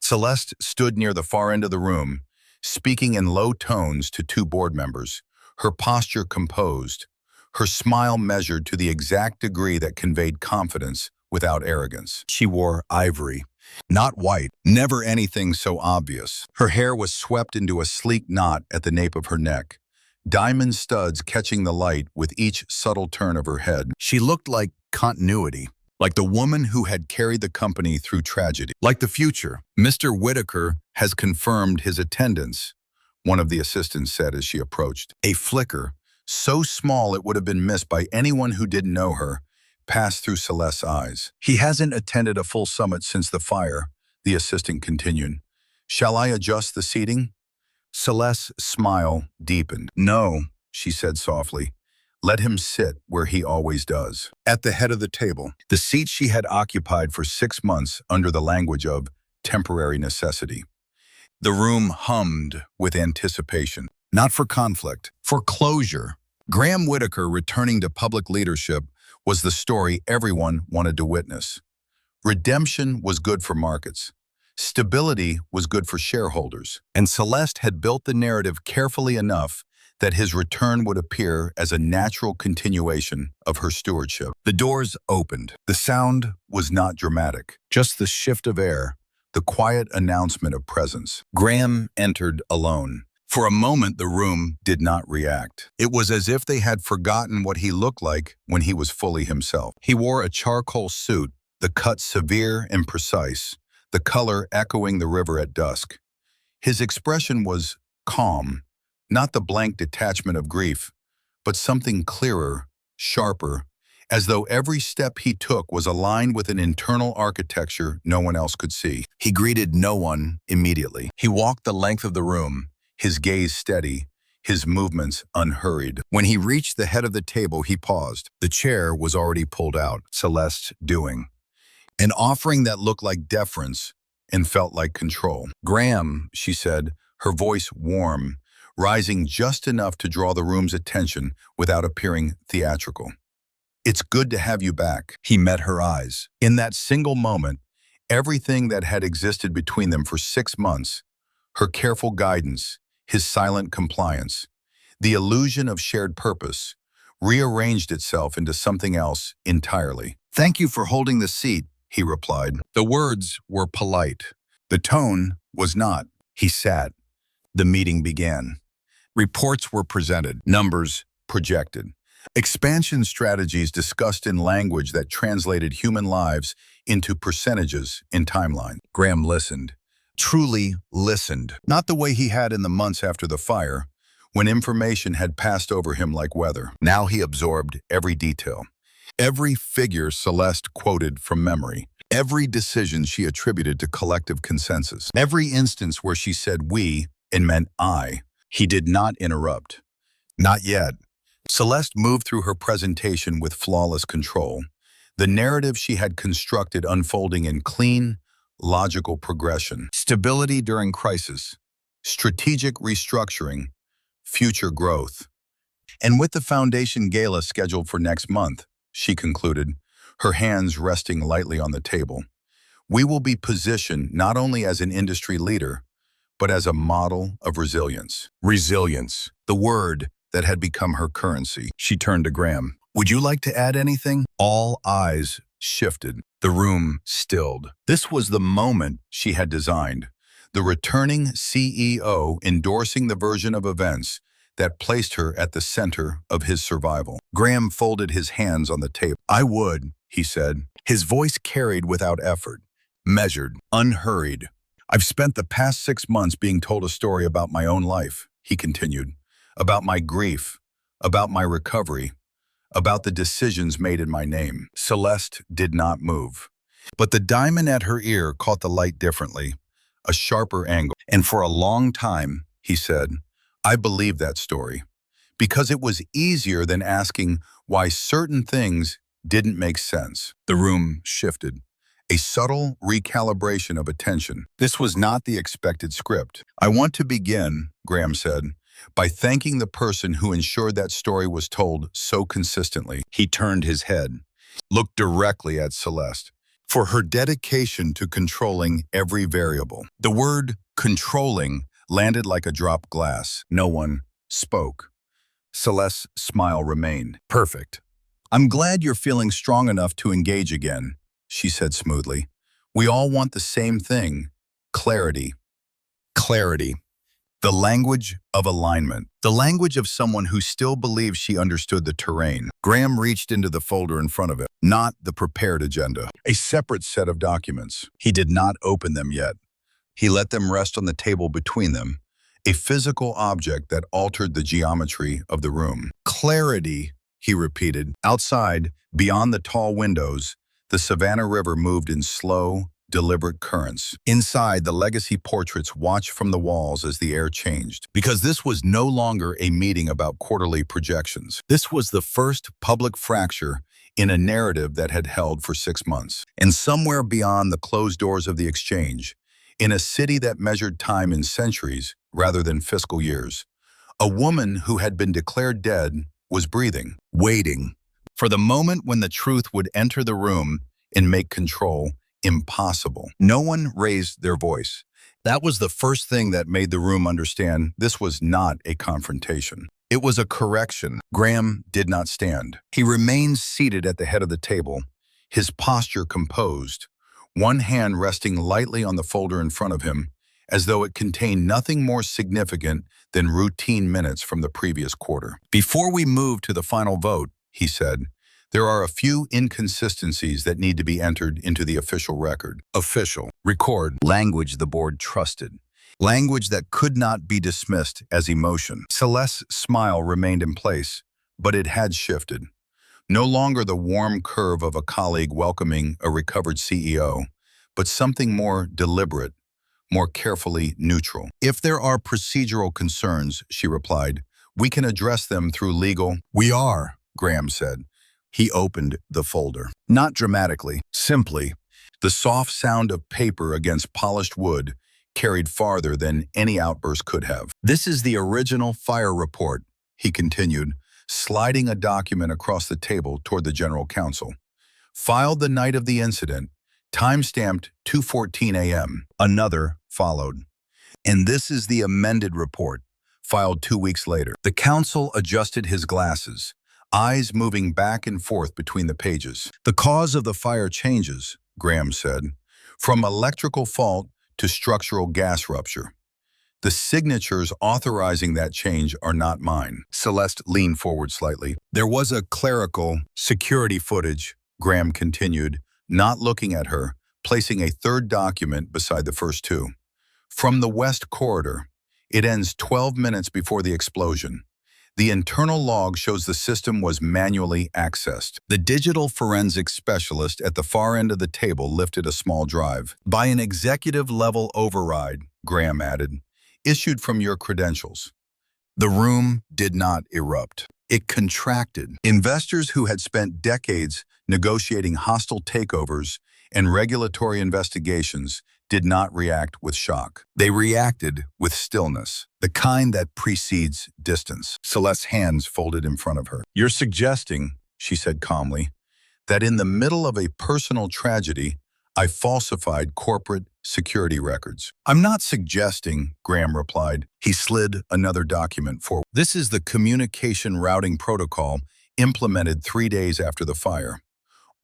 Celeste stood near the far end of the room, speaking in low tones to two board members, her posture composed, her smile measured to the exact degree that conveyed confidence without arrogance. She wore ivory, not white, never anything so obvious. Her hair was swept into a sleek knot at the nape of her neck, diamond studs catching the light with each subtle turn of her head. She looked like continuity, like the woman who had carried the company through tragedy. Like the future. "Mr. Whitaker has confirmed his attendance," one of the assistants said as she approached. A flicker, so small it would have been missed by anyone who didn't know her, passed through Celeste's eyes. "He hasn't attended a full summit since the fire," the assistant continued. "Shall I adjust the seating?" Celeste's smile deepened. "No," she said softly. "Let him sit where he always does." At the head of the table, the seat she had occupied for 6 months under the language of temporary necessity. The room hummed with anticipation, not for conflict, for closure. Graham Whitaker returning to public leadership was the story everyone wanted to witness. Redemption was good for markets. Stability was good for shareholders, and Celeste had built the narrative carefully enough that his return would appear as a natural continuation of her stewardship. The doors opened. The sound was not dramatic, just the shift of air, the quiet announcement of presence. Graham entered alone. For a moment, the room did not react. It was as if they had forgotten what he looked like when he was fully himself. He wore a charcoal suit, the cut severe and precise, the color echoing the river at dusk. His expression was calm, not the blank detachment of grief, but something clearer, sharper, as though every step he took was aligned with an internal architecture no one else could see. He greeted no one immediately. He walked the length of the room, his gaze steady, his movements unhurried. When he reached the head of the table, he paused. The chair was already pulled out, Celeste's doing. An offering that looked like deference and felt like control. "Graham," she said, her voice warm, rising just enough to draw the room's attention without appearing theatrical. "It's good to have you back." He met her eyes. In that single moment, everything that had existed between them for 6 months, her careful guidance, his silent compliance, the illusion of shared purpose, rearranged itself into something else entirely. "Thank you for holding the seat," he replied. The words were polite. The tone was not. He sat. The meeting began. Reports were presented, numbers projected. Expansion strategies discussed in language that translated human lives into percentages in timeline. Graham listened. Truly listened. Not the way he had in the months after the fire, when information had passed over him like weather. Now he absorbed every detail. Every figure Celeste quoted from memory. Every decision she attributed to collective consensus. Every instance where she said "we" and meant "I." He did not interrupt. Not yet. Celeste moved through her presentation with flawless control, the narrative she had constructed unfolding in clean, logical progression. Stability during crisis, strategic restructuring, future growth. And with the foundation gala scheduled for next month, she concluded, her hands resting lightly on the table, we will be positioned not only as an industry leader, but as a model of resilience. Resilience, the word that had become her currency. She turned to Graham. "Would you like to add anything?" All eyes shifted. The room stilled. This was the moment she had designed. The returning CEO endorsing the version of events that placed her at the center of his survival. Graham folded his hands on the table. "I would," he said. His voice carried without effort, measured, unhurried. "I've spent the past 6 months being told a story about my own life," he continued, "about my grief, about my recovery, about the decisions made in my name. Celeste did not move. But the diamond at her ear caught the light differently, a sharper angle. And for a long time, he said, I believed that story. Because it was easier than asking why certain things didn't make sense. The room shifted. A subtle recalibration of attention. This was not the expected script. I want to begin, Graham said, by thanking the person who ensured that story was told so consistently. He turned his head, looked directly at Celeste, for her dedication to controlling every variable. The word controlling landed like a dropped glass. No one spoke. Celeste's smile remained. Perfect. I'm glad you're feeling strong enough to engage again, she said smoothly. We all want the same thing. Clarity. Clarity. The language of alignment. The language of someone who still believes she understood the terrain. Graham reached into the folder in front of him, not the prepared agenda. A separate set of documents. He did not open them yet. He let them rest on the table between them, a physical object that altered the geometry of the room. Clarity, he repeated. Outside, beyond the tall windows, the Savannah River moved in slow, deliberate currents. Inside, the legacy portraits watched from the walls as the air changed. Because this was no longer a meeting about quarterly projections. This was the first public fracture in a narrative that had held for 6 months. And somewhere beyond the closed doors of the exchange, in a city that measured time in centuries rather than fiscal years, a woman who had been declared dead was breathing, waiting for the moment when the truth would enter the room and make control impossible. No one raised their voice. That was the first thing that made the room understand this was not a confrontation. It was a correction. Graham did not stand. He remained seated at the head of the table, his posture composed, one hand resting lightly on the folder in front of him, as though it contained nothing more significant than routine minutes from the previous quarter. Before we move to the final vote, he said, there are a few inconsistencies that need to be entered into the official record. Official. Record. Language the board trusted. Language that could not be dismissed as emotion. Celeste's smile remained in place, but it had shifted. No longer the warm curve of a colleague welcoming a recovered CEO, but something more deliberate, more carefully neutral. If there are procedural concerns, she replied, we can address them through legal. We are, Graham said. He opened the folder. Not dramatically, simply. The soft sound of paper against polished wood carried farther than any outburst could have. This is the original fire report, he continued, sliding a document across the table toward the general counsel. Filed the night of the incident, time-stamped 2:14 a.m. Another followed. And this is the amended report, filed 2 weeks later. The counsel adjusted his glasses, eyes moving back and forth between the pages. The cause of the fire changes, Graham said, from electrical fault to structural gas rupture. The signatures authorizing that change are not mine. Celeste leaned forward slightly. There was a clerical security footage, Graham continued, not looking at her, placing a third document beside the first two. From the West Corridor, it ends 12 minutes before the explosion. The internal log shows the system was manually accessed. The digital forensics specialist at the far end of the table lifted a small drive. By an executive-level override, Graham added, issued from your credentials. The room did not erupt. It contracted. Investors who had spent decades negotiating hostile takeovers and regulatory investigations did not react with shock. They reacted with stillness, the kind that precedes distance. Celeste's hands folded in front of her. You're suggesting, she said calmly, that in the middle of a personal tragedy, I falsified corporate security records. I'm not suggesting, Graham replied. He slid another document forward. This is the communication routing protocol implemented 3 days after the fire.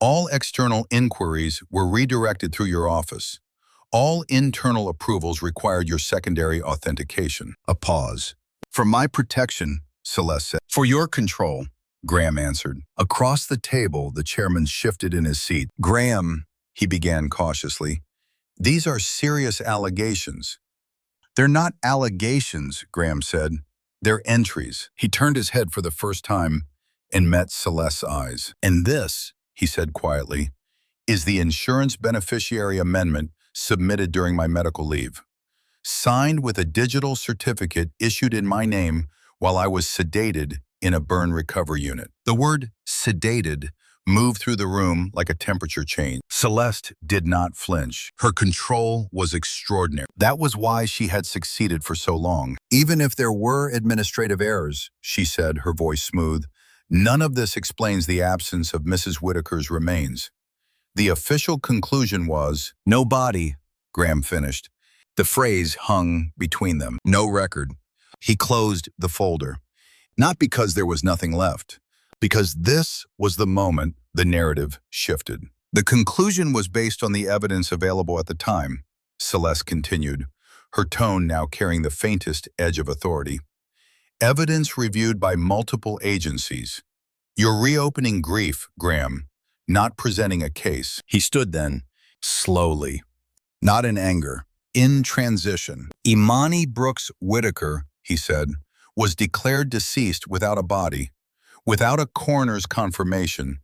All external inquiries were redirected through your office. All internal approvals required your secondary authentication. A pause. For my protection, Celeste said. For your control, Graham answered. Across the table, the chairman shifted in his seat. Graham, he began cautiously, these are serious allegations. They're not allegations, Graham said. They're entries. He turned his head for the first time, and met Celeste's eyes. "And this," he said quietly, "is the insurance beneficiary amendment submitted during my medical leave, signed with a digital certificate issued in my name while I was sedated in a burn recovery unit." The word sedated moved through the room like a temperature change. Celeste did not flinch. Her control was extraordinary. That was why she had succeeded for so long. "Even if there were administrative errors," she said, her voice smooth, "none of this explains the absence of Mrs. Whitaker's remains." The official conclusion was, "No body," Graham finished. The phrase hung between them. No record. He closed the folder. Not because there was nothing left, because this was the moment the narrative shifted. "The conclusion was based on the evidence available at the time," Celeste continued, her tone now carrying the faintest edge of authority. "Evidence reviewed by multiple agencies. You're reopening grief, Graham, not presenting a case." He stood then, slowly, not in anger, in transition. "Imani Brooks Whitaker," he said, "was declared deceased without a body, without a coroner's confirmation,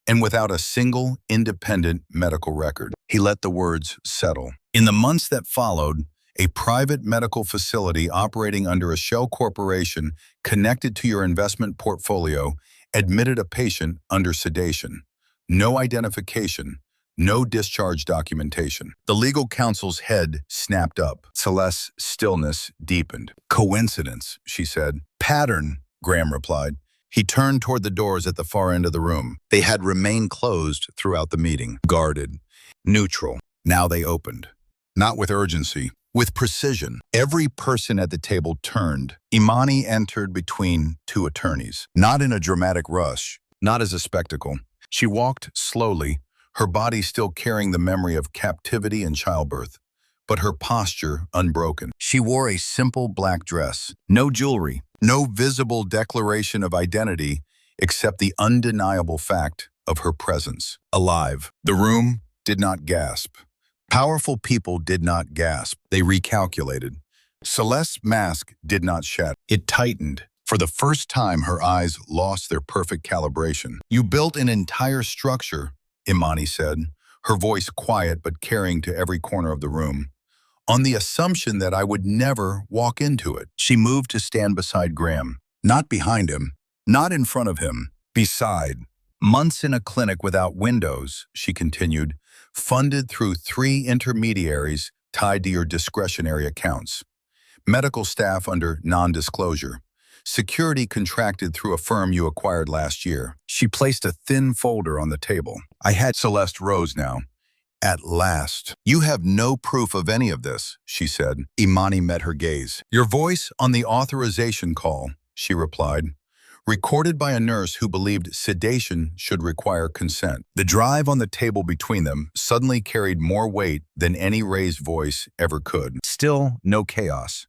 and without a single independent medical record." He let the words settle. "In the months that followed, a private medical facility operating under a shell corporation connected to your investment portfolio admitted a patient under sedation. No identification, no discharge documentation." The legal counsel's head snapped up. Celeste's stillness deepened. "Coincidence," she said. "Pattern," Graham replied. He turned toward the doors at the far end of the room. They had remained closed throughout the meeting, guarded, neutral. Now they opened. Not with urgency, with precision. Every person at the table turned. Imani entered between two attorneys. Not in a dramatic rush, not as a spectacle. She walked slowly, her body still carrying the memory of captivity and childbirth, but her posture unbroken. She wore a simple black dress, no jewelry, no visible declaration of identity except the undeniable fact of her presence. Alive. The room did not gasp. Powerful people did not gasp. They recalculated. Celeste's mask did not shatter. It tightened. For the first time, her eyes lost their perfect calibration. "You built an entire structure," Imani said, her voice quiet but carrying to every corner of the room, "on the assumption that I would never walk into it." She moved to stand beside Graham. Not behind him, not in front of him, beside. "Months in a clinic without windows," she continued, "funded through 3 intermediaries tied to your discretionary accounts. Medical staff under non-disclosure. Security contracted through a firm you acquired last year." She placed a thin folder on the table. "I had..." Celeste rose now. "At last." "You have no proof of any of this," she said. Imani met her gaze. "Your voice on the authorization call," she replied, "recorded by a nurse who believed sedation should require consent." The drive on the table between them suddenly carried more weight than any raised voice ever could. Still, no chaos.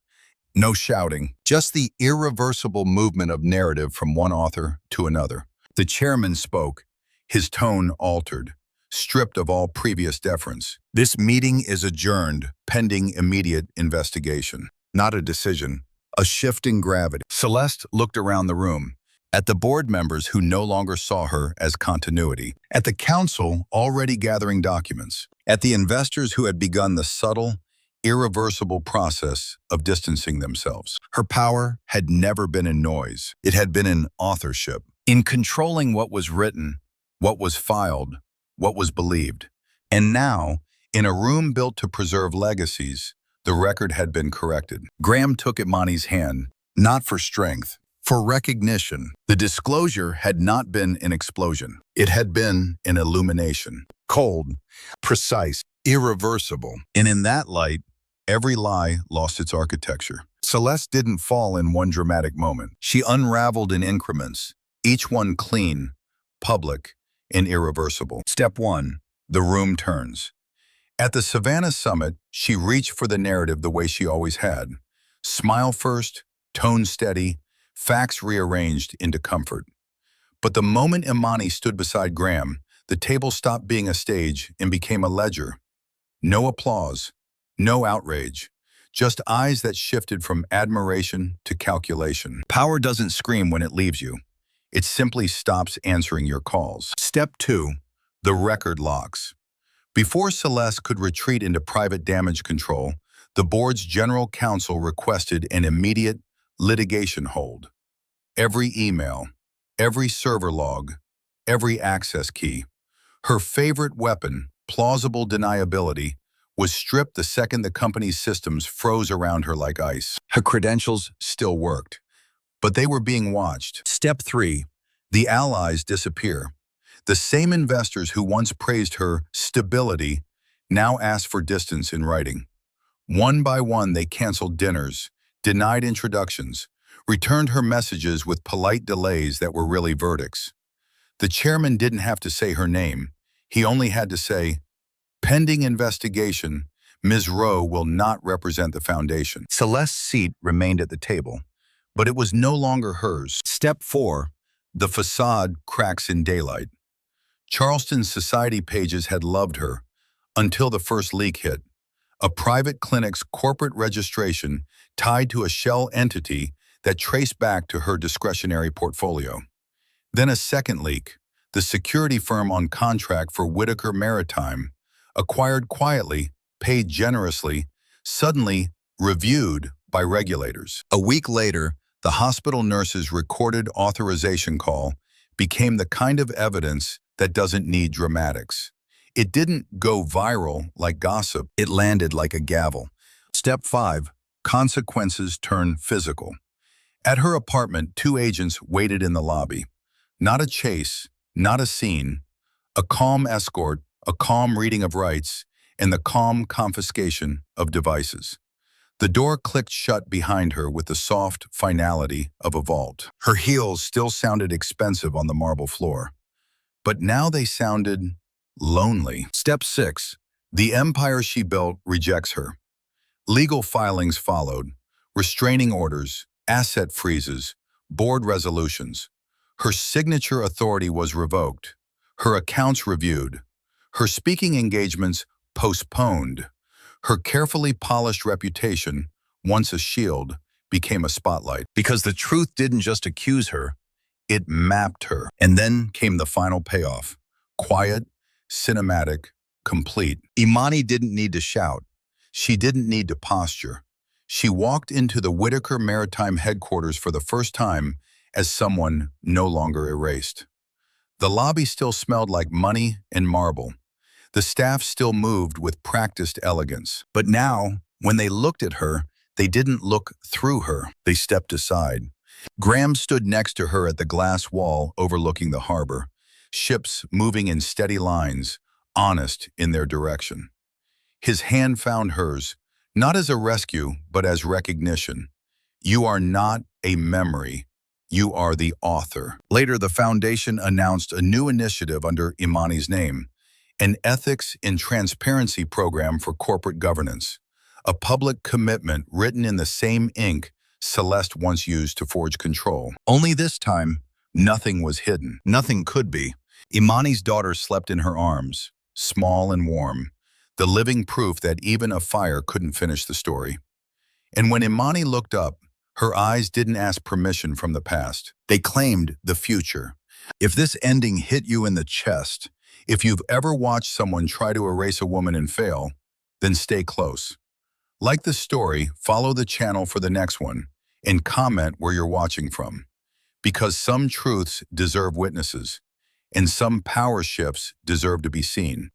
No shouting, just the irreversible movement of narrative from one author to another. The chairman spoke. His tone altered, stripped of all previous deference. "This meeting is adjourned, pending immediate investigation." Not a decision, a shift in gravity. Celeste looked around the room, at the board members who no longer saw her as continuity, at the council already gathering documents, at the investors who had begun the subtle, irreversible process of distancing themselves. Her power had never been in noise. It had been in authorship, in controlling what was written, what was filed, what was believed. And now, in a room built to preserve legacies, the record had been corrected. Graham took Imani's hand, not for strength, for recognition. The disclosure had not been an explosion. It had been an illumination. Cold, precise, irreversible. And in that light, every lie lost its architecture. Celeste didn't fall in one dramatic moment. She unraveled in increments, each one clean, public, and irreversible. Step 1. The room turns. At the Savannah Summit, she reached for the narrative the way she always had. Smile first, tone steady, facts rearranged into comfort. But the moment Imani stood beside Graham, the table stopped being a stage and became a ledger. No applause, no outrage, just eyes that shifted from admiration to calculation. Power doesn't scream when it leaves you. It simply stops answering your calls. Step 2. The record locks. Before Celeste could retreat into private damage control, the board's general counsel requested an immediate litigation hold. Every email, every server log, every access key. Her favorite weapon, plausible deniability, was stripped the second the company's systems froze around her like ice. Her credentials still worked, but they were being watched. Step 3. The allies disappear. The same investors who once praised her stability now asked for distance in writing. One by one, they canceled dinners, denied introductions, returned her messages with polite delays that were really verdicts. The chairman didn't have to say her name. He only had to say, "Pending investigation, Ms. Rowe will not represent the foundation." Celeste's seat remained at the table, but it was no longer hers. Step 4. The facade cracks in daylight. Charleston's society pages had loved her until the first leak hit. A private clinic's corporate registration tied to a shell entity that traced back to her discretionary portfolio. Then a second leak. The security firm on contract for Whitaker Maritime, acquired quietly, paid generously, suddenly reviewed by regulators. A week later, the hospital nurse's recorded authorization call became the kind of evidence that doesn't need dramatics. It didn't go viral like gossip. It landed like a gavel. Step 5. Consequences turn physical. At her apartment, 2 agents waited in the lobby. Not a chase, not a scene, a calm escort, a calm reading of rights, and the calm confiscation of devices. The door clicked shut behind her with the soft finality of a vault. Her heels still sounded expensive on the marble floor, but now they sounded lonely. Step 6. The empire she built rejects her. Legal filings followed, restraining orders, asset freezes, board resolutions. Her signature authority was revoked, her accounts reviewed, her speaking engagements postponed. Her carefully polished reputation, once a shield, became a spotlight. Because the truth didn't just accuse her, it mapped her. And then came the final payoff. Quiet, cinematic, complete. Imani didn't need to shout. She didn't need to posture. She walked into the Whitaker Maritime headquarters for the first time as someone no longer erased. The lobby still smelled like money and marble. The staff still moved with practiced elegance. But now, when they looked at her, they didn't look through her. They stepped aside. Graham stood next to her at the glass wall overlooking the harbor, ships moving in steady lines, honest in their direction. His hand found hers, not as a rescue, but as recognition. You are not a memory. You are the author. Later, the foundation announced a new initiative under Imani's name, an ethics and transparency program for corporate governance, a public commitment written in the same ink Celeste once used to forge control. Only this time, nothing was hidden. Nothing could be. Imani's daughter slept in her arms, small and warm, the living proof that even a fire couldn't finish the story. And when Imani looked up, her eyes didn't ask permission from the past. They claimed the future. If this ending hit you in the chest, if you've ever watched someone try to erase a woman and fail, then stay close. Like the story, follow the channel for the next one, and comment where you're watching from. Because some truths deserve witnesses, and some power shifts deserve to be seen.